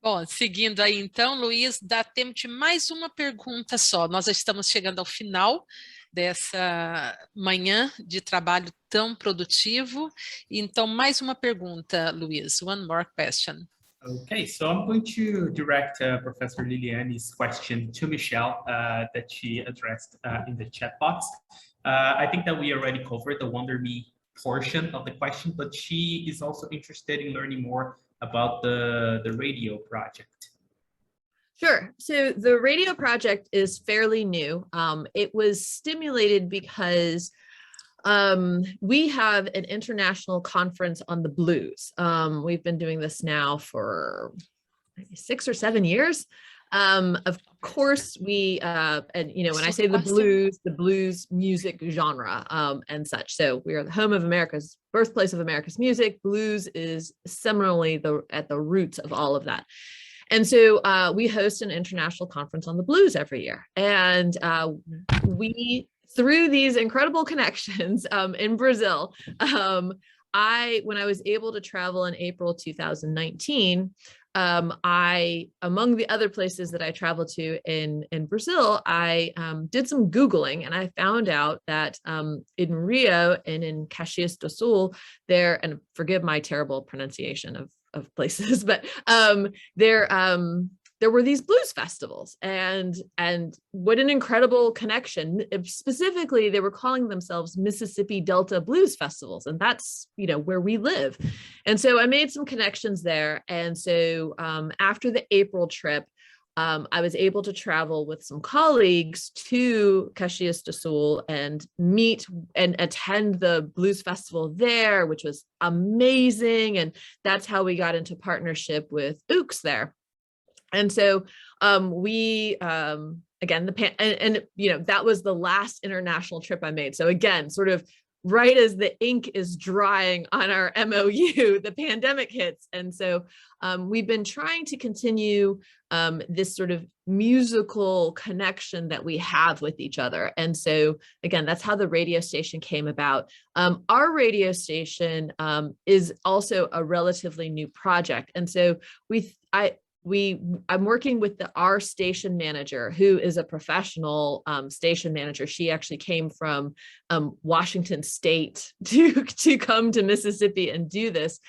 Bom, seguindo aí então, Luiz, dá tempo de mais uma pergunta só. Nós já estamos chegando ao final dessa manhã de trabalho tão produtivo. Então, mais uma pergunta, Luiz. One more question. Okay, so I'm going to direct Professor Liliane's question to Michelle that she addressed in the chat box. I think that we already covered the WonderMe portion of the question, but she is also interested in learning more about the radio project. Sure. So the radio project is fairly new. It was stimulated because we have an international conference on the blues. We've been doing this now for maybe 6 or 7 years. Of course, we, and you know, when I say the blues music genre and such. So we are the home of America's, birthplace of America's music. Blues is similarly at the roots of all of that. And so we host an international conference on the blues every year. And we, through these incredible connections in Brazil, when I was able to travel in April 2019, among the other places that I traveled to in Brazil, I did some Googling, and I found out that in Rio and in Caxias do Sul, and forgive my terrible pronunciation of places, but there were these blues festivals, and what an incredible connection. Specifically, they were calling themselves Mississippi Delta Blues Festivals, and that's, you know, where we live. And so I made some connections there. And so after the April trip, I was able to travel with some colleagues to Caxias do Sul and meet and attend the blues festival there, which was amazing. And that's how we got into partnership with UKS there. And so we, again, and you know, that was the last international trip I made. So again, sort of right as the ink is drying on our MOU, the pandemic hits. And so we've been trying to continue this sort of musical connection that we have with each other. And so again, that's how the radio station came about. Our radio station is also a relatively new project. And so I'm working with our station manager, who is a professional station manager. She actually came from Washington State to come to Mississippi and do this.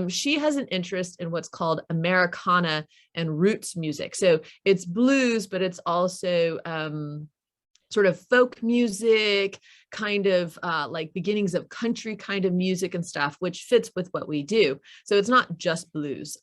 She has an interest in what's called Americana and roots music. So it's blues, but it's also sort of folk music, kind of like beginnings of country kind of music and stuff, which fits with what we do. So it's not just blues.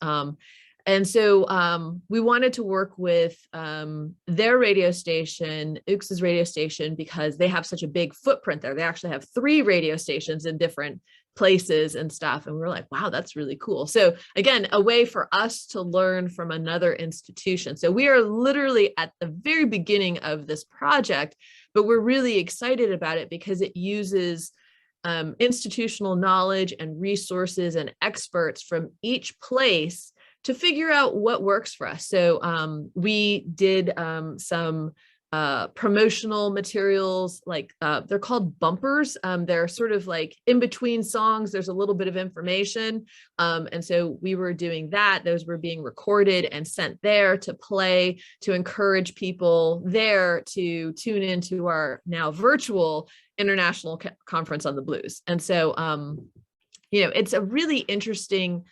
And so we wanted to work with their radio station, UKS's radio station, because they have such a big footprint there. They actually have 3 radio stations in different places and stuff. And we were like, wow, that's really cool. So again, a way for us to learn from another institution. So we are literally at the very beginning of this project, but we're really excited about it because it uses institutional knowledge and resources and experts from each place to figure out what works for us. So we did some promotional materials, like they're called bumpers. They're sort of like in between songs, there's a little bit of information. And so we were doing that. Those were being recorded and sent there to play, to encourage people there to tune into our now virtual International Conference on the Blues. And so, you know, it's a really interesting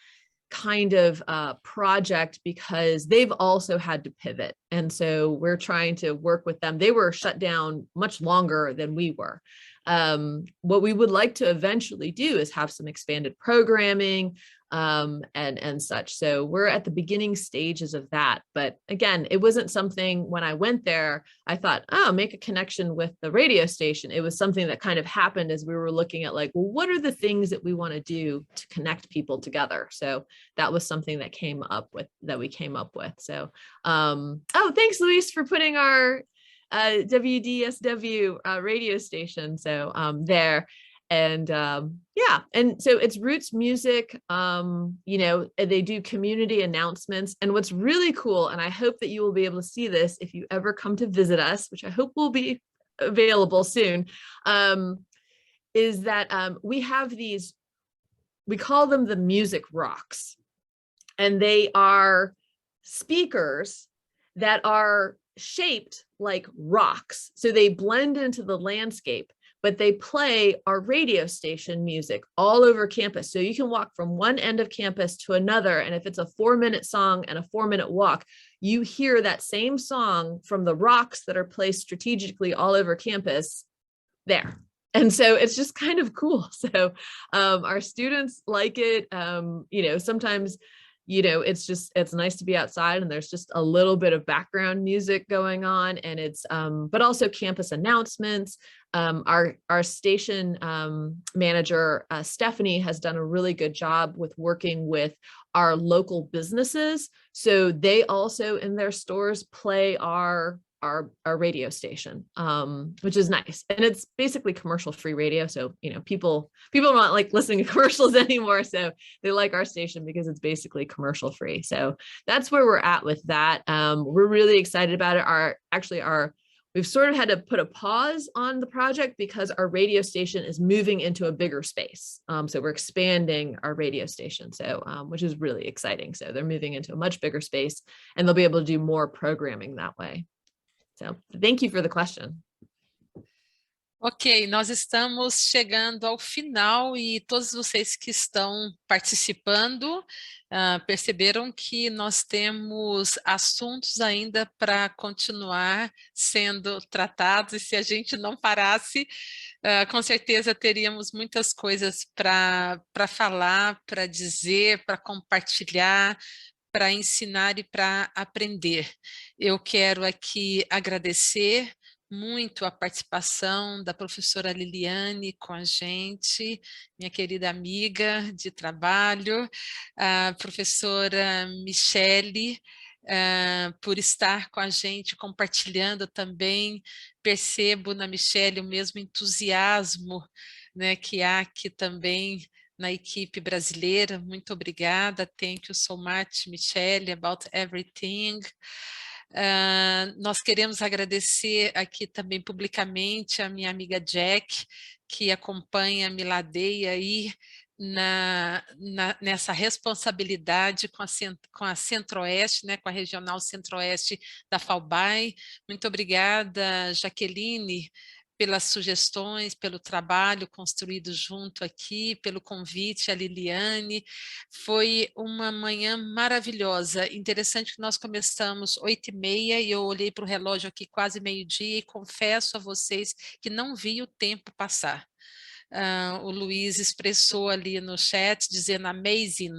kind of project because they've also had to pivot. And so we're trying to work with them. They were shut down much longer than we were. What we would like to eventually do is have some expanded programming and such. So we're at the beginning stages of that. But again, it wasn't something when I went there, I thought, oh, make a connection with the radio station. It was something that kind of happened as we were looking at like, well, what are the things that we want to do to connect people together? So that was something that we came up with. So, oh, thanks, Luis, for putting our WDSW radio station. So there. And yeah, and so it's roots music, you know, they do community announcements. And what's really cool, and I hope that you will be able to see this if you ever come to visit us, which I hope will be available soon, is that we have these, we call them the music rocks. And they are speakers that are shaped like rocks. So they blend into the landscape, but they play our radio station music all over campus. So you can walk from one end of campus to another. And if it's a 4-minute song and a 4-minute walk, you hear that same song from the rocks that are placed strategically all over campus there. And so it's just kind of cool. So our students like it. You know, sometimes, you know, it's nice to be outside and there's just a little bit of background music going on, and it's, but also campus announcements. Our station manager, Stephanie, has done a really good job with working with our local businesses. So they also in their stores play our radio station, which is nice. And it's basically commercial free radio. So, you know, people are not like listening to commercials anymore. So they like our station because it's basically commercial free. So that's where we're at with that. We're really excited about it. We've sort of had to put a pause on the project because our radio station is moving into a bigger space. So we're expanding our radio station, so which is really exciting. So they're moving into a much bigger space and they'll be able to do more programming that way. So thank you for the question. Ok, nós estamos chegando ao final e todos vocês que estão participando perceberam que nós temos assuntos ainda para continuar sendo tratados, e se a gente não parasse, com certeza teríamos muitas coisas para falar, para dizer, para compartilhar, para ensinar e para aprender. Eu quero aqui agradecer muito a participação da professora Liliane com a gente, minha querida amiga de trabalho, a professora Michele, por estar com a gente, compartilhando também. Percebo na Michele o mesmo entusiasmo né, que há aqui também na equipe brasileira. Muito obrigada. Thank you so much, Michelle, about everything. Nós queremos agradecer aqui também publicamente a minha amiga Jack, que acompanha, me ladeia aí nessa responsabilidade com a Centro-Oeste, né, com a Regional Centro-Oeste da FAUBAI. Muito obrigada, Jaqueline, pelas sugestões, pelo trabalho construído junto aqui, pelo convite, a Liliane. Foi uma manhã maravilhosa. Interessante que nós começamos 8h30 e eu olhei para o relógio aqui quase meio-dia e confesso a vocês que não vi o tempo passar. O Luiz expressou ali no chat, dizendo amazing,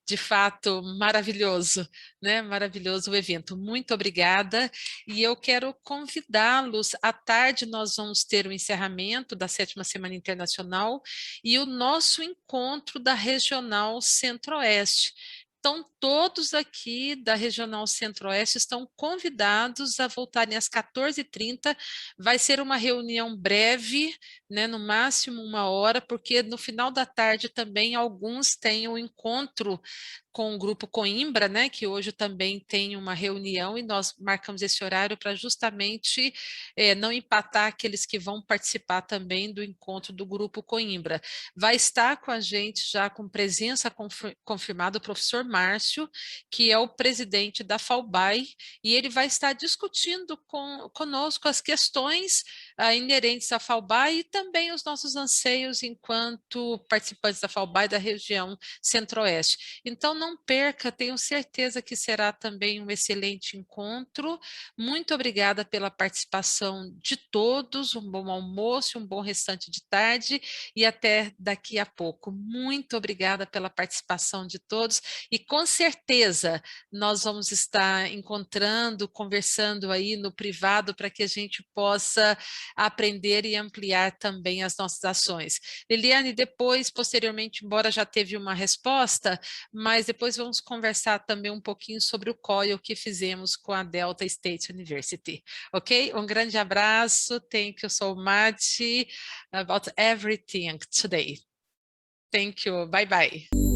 de fato, maravilhoso, né? Maravilhoso o evento. Muito obrigada. E eu quero convidá-los. À tarde nós vamos ter o encerramento da 7ª Semana Internacional e o nosso encontro da Regional Centro-Oeste. Então, todos aqui da Regional Centro-Oeste estão convidados a voltarem às 14h30. Vai ser uma reunião breve, né, no máximo 1 hora, porque no final da tarde também alguns têm um encontro com o Grupo Coimbra, né, que hoje também tem uma reunião e nós marcamos esse horário para justamente não empatar aqueles que vão participar também do encontro do Grupo Coimbra. Vai estar com a gente já com presença confirmada o professor Márcio, que é o presidente da FAUBAI, e ele vai estar discutindo conosco as questões inerentes à FAUBAI e também os nossos anseios enquanto participantes da FAUBAI da região Centro-Oeste. Então, não perca, tenho certeza que será também um excelente encontro. Muito obrigada pela participação de todos, um bom almoço, um bom restante de tarde e até daqui a pouco. Muito obrigada pela participação de todos e com certeza nós vamos estar encontrando, conversando aí no privado para que a gente possa aprender e ampliar também as nossas ações. Liliane, depois, posteriormente, embora já teve uma resposta, mas depois vamos conversar também um pouquinho sobre o COIL que fizemos com a Delta State University, ok? Um grande abraço, thank you so much about everything today. Thank you, bye bye.